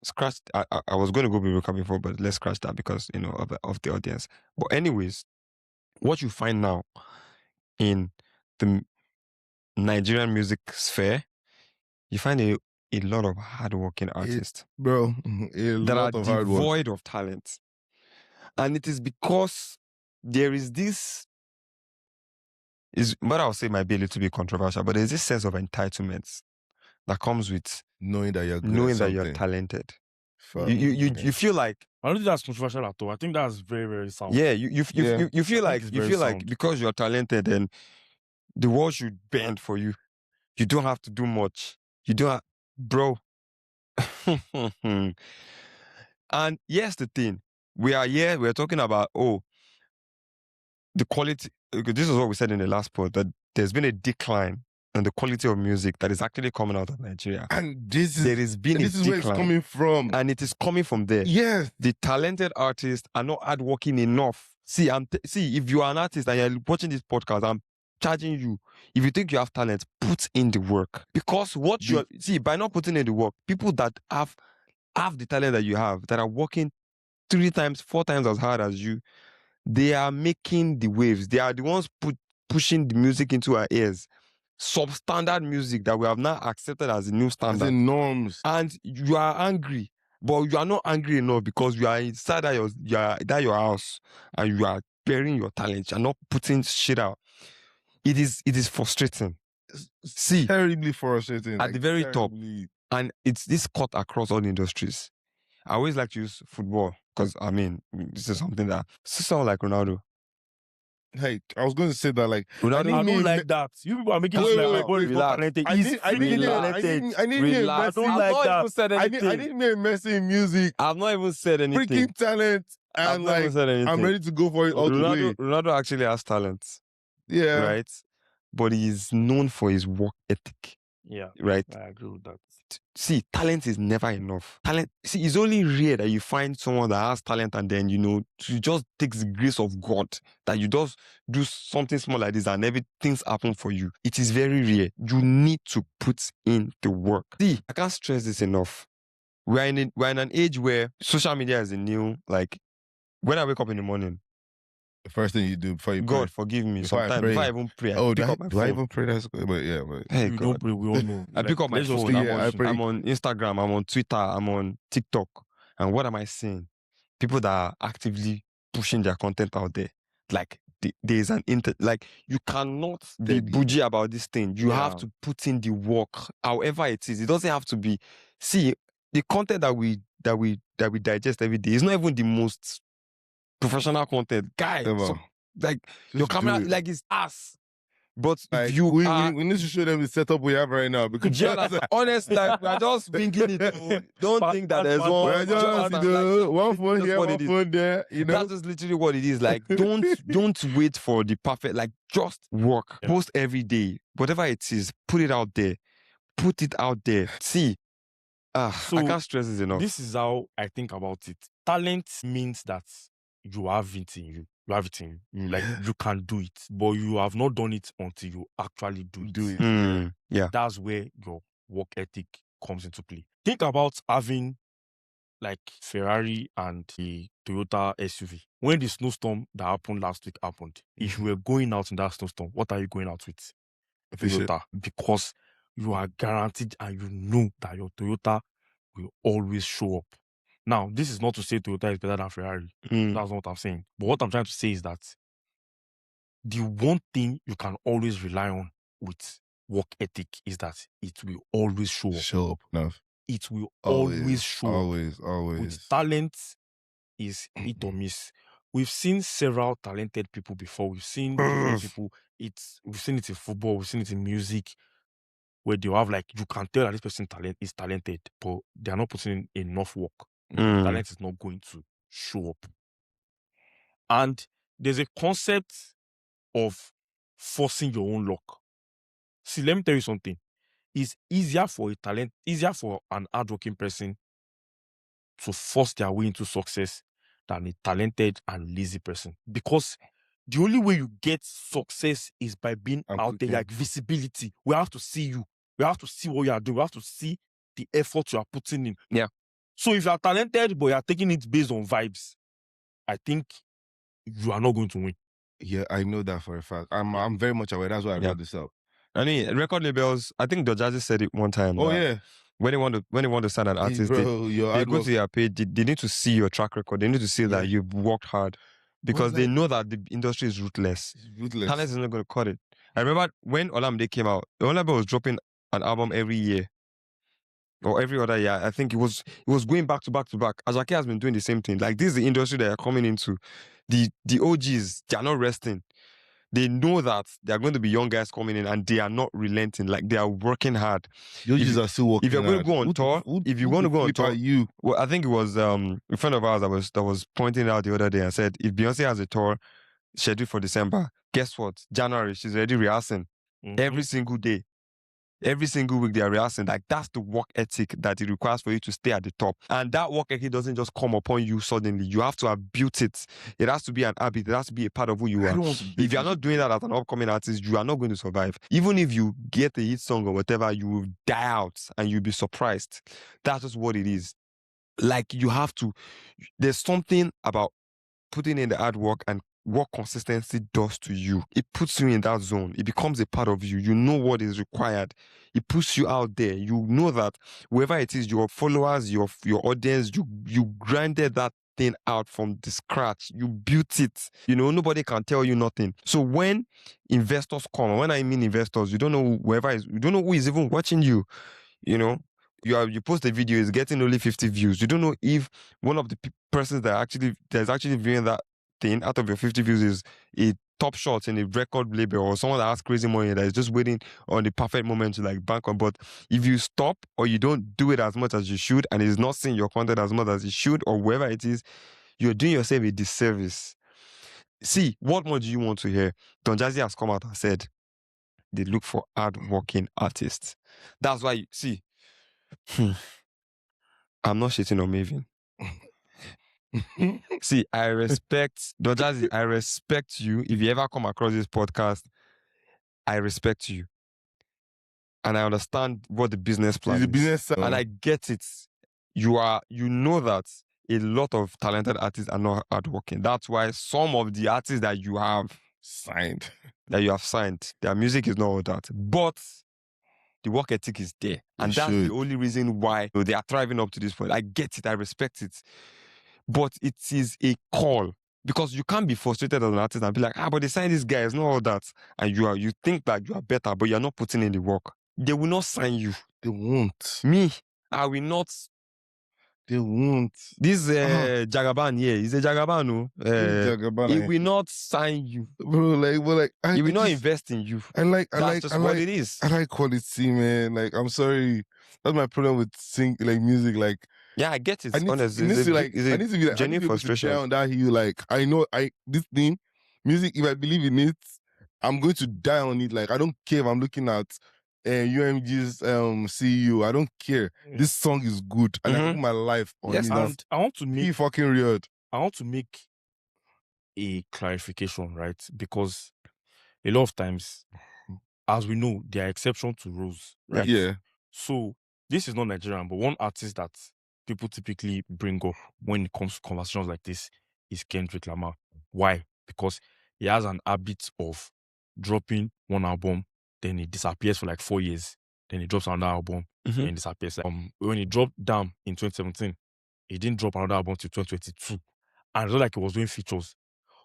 scratch. I was going to go biblical before, but let's scratch that because of the audience. But anyways, what you find now in the Nigerian music sphere, you find a lot of hardworking artists, Bro, that are devoid of talent. And it is because there is this, what I'll say might be a little bit controversial, but there's this sense of entitlement that comes with knowing that you're good knowing at that you're something. talented. Fuck. You feel like, I don't think that's controversial at all. I think that's very, very sound. yeah, you feel like it's very sound. because you're talented, then the world should bend for you. You don't have to do much. You don't bro. And here's the thing. We're talking about the quality. This is what we said in the last part, that there's been a decline and the quality of music that is actually coming out of Nigeria. And this is There has been this a is where it's decline. coming from. And it is coming from there. Yes. The talented artists are not hardworking enough. See, if you are an artist and you're watching this podcast, I'm charging you. If you think you have talent, put in the work. Because by not putting in the work, people that have the talent that you have, that are working 3 times, 4 times as hard as you, they are making the waves. They are the ones pushing the music into our ears. Substandard music that we have now accepted as the new standard. As the norms. And you are angry, but you are not angry enough because you are inside your house and you are burying your talent. You are not putting shit out. It is frustrating. See, terribly frustrating. At the very top, and it's this cut across all industries. I always like to use football because this is something that sound like Ronaldo. Hey, I was going to say that Ronaldo. I don't like that. You people are making it like my boy is not talented. I didn't mean Messi. I didn't mean Messi in music. I've not even said anything. Freaking talent. And I'm ready to go for it all today. Ronaldo actually has talent. Yeah. Right? But he is known for his work ethic. Yeah. Right? I agree with that. See, talent is never enough. It's only rare that you find someone that has talent and then, you just takes the grace of God that you just do something small like this and everything's happen for you. It is very rare. You need to put in the work. See, I can't stress this enough. We're in an age where social media is the new, when I wake up in the morning, the first thing you do before you God pray. forgive me. Sometimes before I even pray, I pick up my phone. Do I even pray? That's good, but yeah. But hey, you don't pray, we all know. I pick up my phone. I'm on Instagram. I'm on Twitter. I'm on TikTok. And what am I seeing? People that are actively pushing their content out there. There's an you cannot be bougie about this thing. You have to put in the work, however it is. It doesn't have to be. See, the content that we digest every day is not even the most professional content, guys. Your camera, it's ass. But we need to show them the setup we have right now because honestly, we're just winging it. Don't think that there's one phone here, one phone there. That is literally what it is. Don't wait for the perfect. Just work. Yeah. Post every day, whatever it is. Put it out there. Put it out there. See, I can't stress this enough. This is how I think about it. Talent means that you have it in you. You have it in you. You can do it, but you have not done it until you actually do it. Yeah. That's where your work ethic comes into play. Think about having Ferrari and the Toyota SUV. When the snowstorm that happened last week happened, if you were going out in that snowstorm, what are you going out with? Toyota. Because you are guaranteed and you know that your Toyota will always show up. Now, this is not to say Toyota is better than Ferrari. That's not what I'm saying. But what I'm trying to say is that the one thing you can always rely on with work ethic is that it will always show up. No. It will always show up. Always. With talent is hit or miss. We've seen several talented people before. We've seen different people. We've seen it in football. We've seen it in music. Where they have you can tell that this person is talented, but they are not putting in enough work. Talent is not going to show up. And there's a concept of forcing your own luck. See, let me tell you something. It's easier for an hardworking person to force their way into success than a talented and lazy person. Because the only way you get success is by being out there, visibility. We have to see you. We have to see what you are doing. We have to see the effort you are putting in. Yeah. So if you are talented, but you are taking it based on vibes, I think you are not going to win. Yeah, I know that for a fact. I'm very much aware. That's why I brought this up. Record labels, I think the judges said it one time. Oh, yeah. When they want to sign an artist, they go to your page, they need to see your track record. They need to see that you've worked hard. Because they know that the industry is ruthless. Talent is not going to cut it. I remember when Olamide came out, Olamide was dropping an album every year. Or every other year. I think it was going back to back to back. Ajake has been doing the same thing. This is the industry that are coming into. The OGs, they are not resting. They know that there are going to be young guys coming in and they are not relenting. They are working hard. The OGs are still working hard. If you're going to go on tour, well, I think it was a friend of ours that was pointing out the other day and said, if Beyonce has a tour scheduled for December, guess what? January, she's already rehearsing every single day. Every single week they are rehearsing. Like that's the work ethic that it requires for you to stay at the top. And that work ethic doesn't just come upon you suddenly. You have to have built it. It has to be an habit. It has to be a part of who you I are. don't want to If you are not doing that as an upcoming artist, you are not going to survive. Even if you get a hit song or whatever, you will die out and you'll be surprised. That's just what it is. Like you have to, there's something about putting in the hard work and what consistency does to you. It puts you in that zone. It becomes a part of you. You know what is required. It puts you out there. You know that whoever it is, your followers, your audience, you grinded that thing out from the scratch. You built it. You know, nobody can tell you nothing. So when investors come, and when I mean investors, you don't know you don't know who is even watching you. You know, you post a video, it's getting only 50 views. You don't know if one of the persons that's actually viewing that thing out of your 50 views is a top shot in a record label or someone that has crazy money that is just waiting on the perfect moment to like bank on. But if you stop or you don't do it as much as you should and it's not seeing your content as much as it should or wherever it is, you're doing yourself a disservice. See, what more do you want to hear? Don Jazzy has come out and said they look for hard-working artists. That's why, see, I'm not shitting on Maven. See, I respect Don Jazzy, I respect you. If you ever come across this podcast, I respect you. And I understand what the business plan is. And I get it. You know that a lot of talented artists are not hardworking. That's why some of the artists that you have signed, their music is not all that. But the work ethic is there. And that's the only reason why they are thriving up to this point. I get it. I respect it. But it is a call. Because you can't be frustrated as an artist and be like, but they signed this guy, it's not all that. And you think that you are better, but you're not putting in the work. They will not sign you. They won't. Me, I will not. They won't. This Jagaban here, he's a Jagaban, no? He will not sign you. Bro, he will not invest in you. That's just what it is. I like quality, man. Like, I'm sorry. That's my problem with music. Like, yeah, I get it. I need honestly, to be genuine frustration. Down that hill, like, I know this thing, music, if I believe in it, I'm going to die on it. Like, I don't care if I'm looking at UMG's CEO. I don't care. This song is good, and I put my life on it. And I want to make fucking real. I want to make a clarification, right? Because a lot of times, as we know, there are exceptions to rules, right? Yeah. So this is not Nigerian, but one artist that people typically bring up when it comes to conversations like this is Kendrick Lamar. Why? Because he has an habit of dropping one album, then he disappears for like 4 years, then he drops another album, then he disappears. When he dropped Damn in 2017, he didn't drop another album till 2022, and it's not like he was doing features.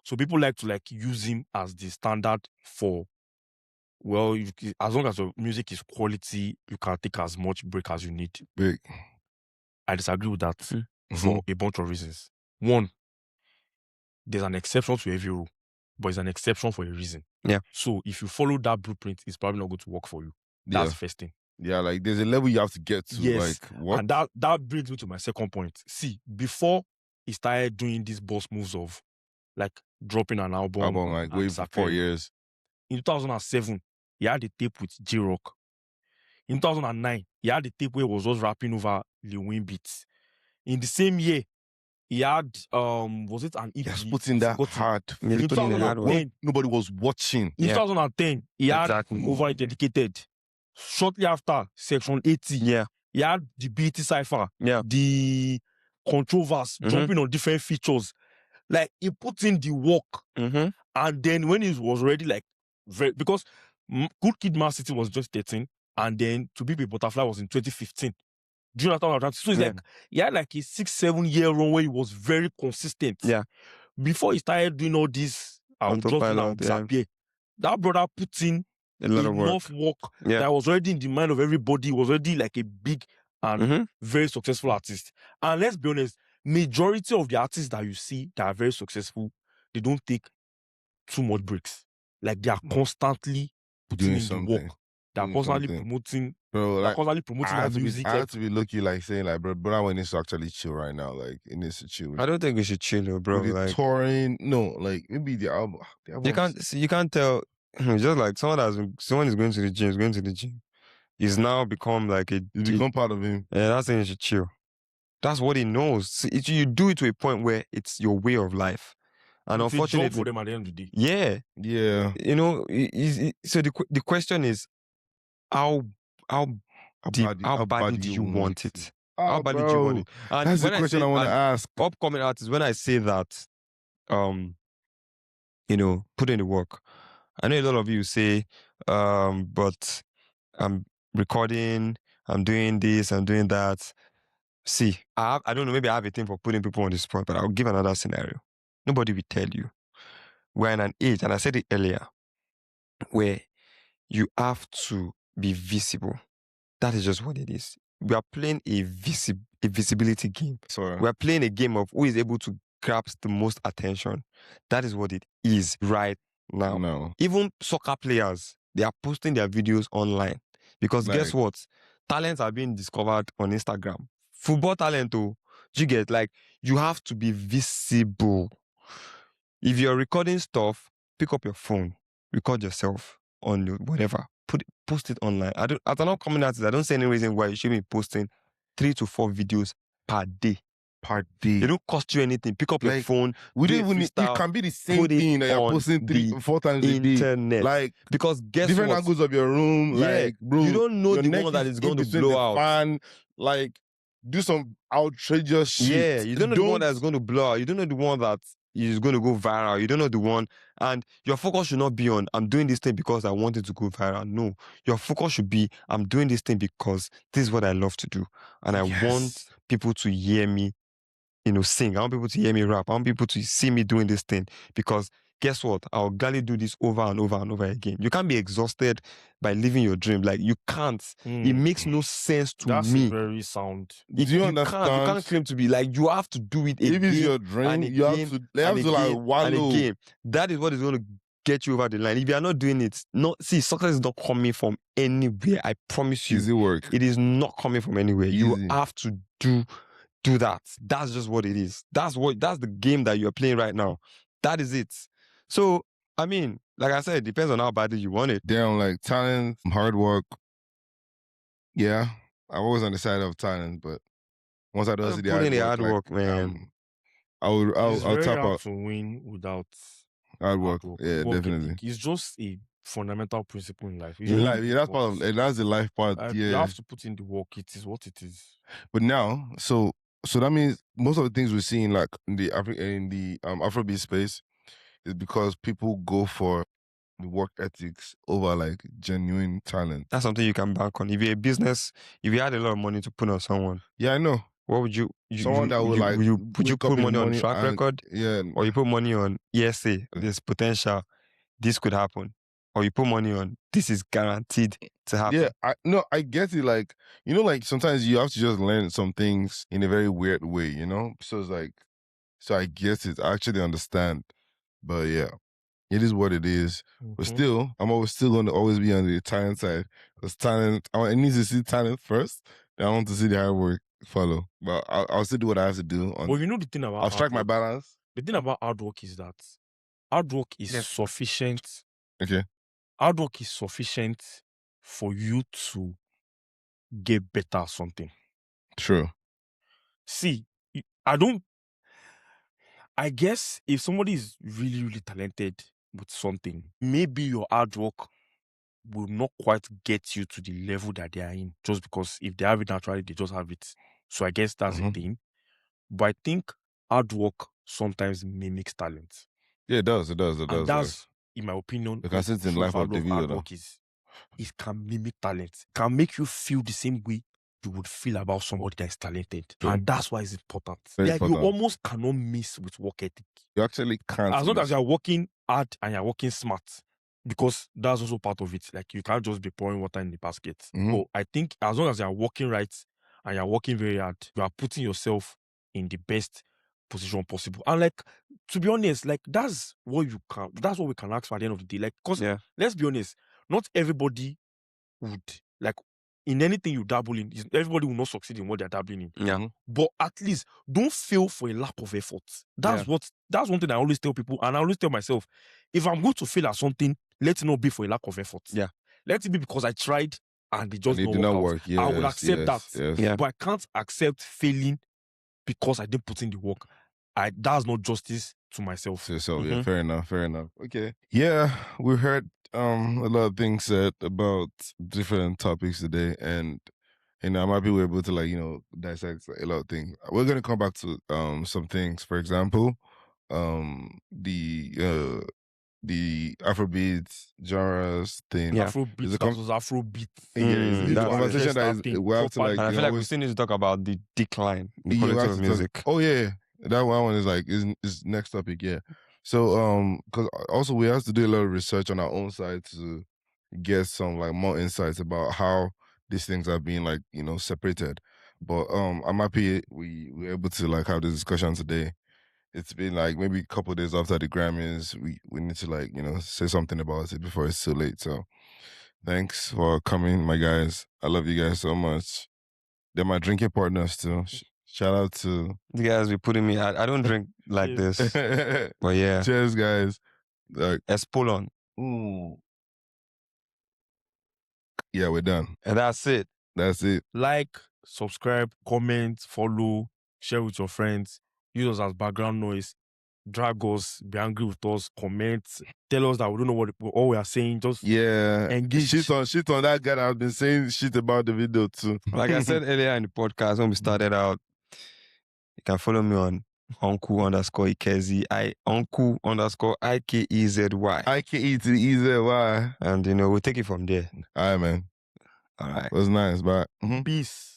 So people like to use him as the standard for, well, as long as your music is quality, you can take as much break as you need. Big. I disagree with that for a bunch of reasons. One, there's an exception to every rule, but it's an exception for a reason. Yeah. So if you follow that blueprint, it's probably not going to work for you. That's the first thing. Yeah, like there's a level you have to get to. Yes. Like, what? And that brings me to my second point. See, before he started doing these boss moves of like dropping an album like wait for 4 years. In 2007, he had a tape with J-Rock. In 2009, he had a tape where he was just rapping over Lil Wayne beats. In the same year, he had was it an EP? He put in that hard. In 2010, nobody was watching. In 2010, he had Over Dedicated. Shortly after, Section 80, he had the BET Cypher, the Controversy, jumping on different features. Like, he put in the work. And then when he was already because Good Kid, Mad City was just 13, and then To Be a Butterfly was in 2015. Do you understand? So it's he had like a 6-7 year run where he was very consistent. Yeah. Before he started doing all this, disappear. That brother put in enough work that was already in the mind of everybody. He was already like a big and very successful artist. And let's be honest, majority of the artists that you see that are very successful, they don't take too much breaks. Like, they are constantly putting in the work. They're constantly promoting. Bro, like, constantly promoting their music. I have to be lucky, like saying, like, bro, needs to actually chill right now. Like, it needs to chill. I don't think we should chill, bro. Like, touring, no, like maybe the album. You can't tell. Just like someone is going to the gym is going to the gym. He's now become like It's become part of him. Yeah, that thing is chill. That's what he knows. See, you do it to a point where it's your way of life. And It's a job unfortunately, for them at the end of the day. yeah, Yeah. you know, so the question is, how badly do you want it? How badly do you want it? And that's the question I want to ask. Upcoming artists, when I say that, you know, put in the work. I know a lot of you say, but I'm recording, I'm doing this, I'm doing that. See, I don't know, maybe I have a thing for putting people on the spot, but I'll give another scenario. Nobody will tell you. We're in an age, and I said it earlier, where you have to be visible. That is just what it is. We are playing a visibility game. Sorry. We are playing a game of who is able to grasp the most attention. That is what it is right now. No. Even soccer players, they are posting their videos online. Because guess what? Talents are being discovered on Instagram. Football talent, oh, you get, like, you have to be visible. If you're recording stuff, pick up your phone, record yourself on your whatever, post it online. As an upcoming artist, I don't see any reason why you should be posting 3 to 4 videos per day. It don't cost you anything. Pick up your phone. We don't even. It can be the same thing that you're posting 3 or 4 times a day. Internet. Like, because guess different what? angles of your room. Yeah, like, bro, you don't know your the neck one that is going to between blow the out. Fan, like, do some outrageous shit. Yeah, you don't know the one that's going to blow out. You don't know the one that is going to go viral. You don't know the one, and your focus should not be on, I'm doing this thing because I want it to go viral. No, your focus should be, I'm doing this thing because this is what I love to do, and I want people to hear me, you know, sing. I want people to hear me rap. I want people to see me doing this thing, because guess what? I'll gladly do this over and over and over again. You can't be exhausted by living your dream. Like, you can't. It makes no sense to That's me. very sound. Do you understand? You can't claim to be like, you have to do it again. If it's your dream, you have to like wallow. And again. That is what is going to get you over the line. If you are not doing it, success is not coming from anywhere. I promise you. Easy work. It is not coming from anywhere. Easy. You have to do that. That's just what it is. That's the game that you're playing right now. That is it. So, I mean, like I said, it depends on how badly you want it. Damn, like, talent, hard work. Yeah, I'm always on the side of talent, but once I do the hard work, man. I'll tap out to win without hard work. Yeah, work definitely. Ethic. It's just a fundamental principle in life. That's the life part. You have to put in the work. It is what it is. But now, so that means most of the things we're seeing, like, in the Afrobeat space, is because people go for the work ethics over, like, genuine talent. That's something you can bank on. If you're a business, if you had a lot of money to put on someone, yeah, I know. What would you? Someone that would like. Would you put money on track record? Yeah. Or you put money on ESA? There's potential. This could happen. Or you put money on this is guaranteed to happen. Yeah, I get it. Like, you know, like, sometimes you have to just learn some things in a very weird way, you know. So it's like, I get it. I actually understand. But yeah, it is what it is. But still, I'm still going to always be on the talent side. Because talent, I need to see talent first. Then I want to see the hard work follow. But I'll still do what I have to do. Well, you know the thing about I'll strike my balance. The thing about hard work is that hard work is sufficient. Okay. Hard work is sufficient for you to get better at something. True. See, I guess if somebody is really, really talented with something, maybe your hard work will not quite get you to the level that they are in, just because if they have it naturally, they just have it. So I guess that's the thing. But I think hard work sometimes mimics talent. Yeah, it does. And that's, in my opinion, the consistent life of Davido. Hard work is, it can mimic talent. It can make you feel the same way you would feel about somebody that is talented. True. And that's why it's important. You almost cannot miss with work ethic. You actually can't. As long as you're working hard and you're working smart, because that's also part of it. Like, you can't just be pouring water in the basket. But I think as long as you're working right and you're working very hard, you are putting yourself in the best position possible. And, like, to be honest, like, that's what we can ask for at the end of the day. Like, because let's be honest, not everybody would, like, in anything you dabble in, everybody will not succeed in what they're dabbling in. Yeah. But at least don't fail for a lack of effort. That's one thing I always tell people, and I always tell myself, if I'm going to fail at something, let it not be for a lack of effort. Yeah. Let it be because I tried and it just And it don't did not out. work. I would Yes, accept yes, that. yes. Yeah. But I can't accept failing because I didn't put in the work. That's not justice to myself. To yourself, yeah. Mhm. Fair enough, fair enough. Okay. Yeah, we heard a lot of things said about different topics today, and I might be able to, like, dissect a lot of things. We're gonna come back to some things. For example, the Afrobeats genres thing. Yeah. Afrobeat It's a versus Afrobeat. Yeah, it's a that's conversation that is we have to, like, And I feel like we still need to talk about the decline in the you quality have of to music. talk. Oh yeah, that one is like is next topic. Yeah. So because also we have to do a lot of research on our own side to get some, like, more insights about how these things are being, like, separated. But I'm happy we were able to, like, have this discussion today. It's been like maybe a couple of days after the Grammys. We need to, like, say something about it before it's too late. So thanks for coming, my guys. I love you guys so much. They're my drinking partners too. Shout out to The guys be putting me. I don't drink like this, but yeah. Cheers, guys. Like, Espolon. yeah, we're done. And that's it. That's it. Like, subscribe, comment, follow, share with your friends. Use us as background noise. Drag us, be angry with us, comment, tell us that we don't know what all we are saying. Just Yeah. engage. Shit on that guy that has been saying shit about the video too. Like I said earlier in the podcast when we started out, you can follow me on uncle_Ikezi, uncle_IKEZY. IKE to the EZY. And we'll take it from there. All right, man. All right. It was nice. Bye. Peace.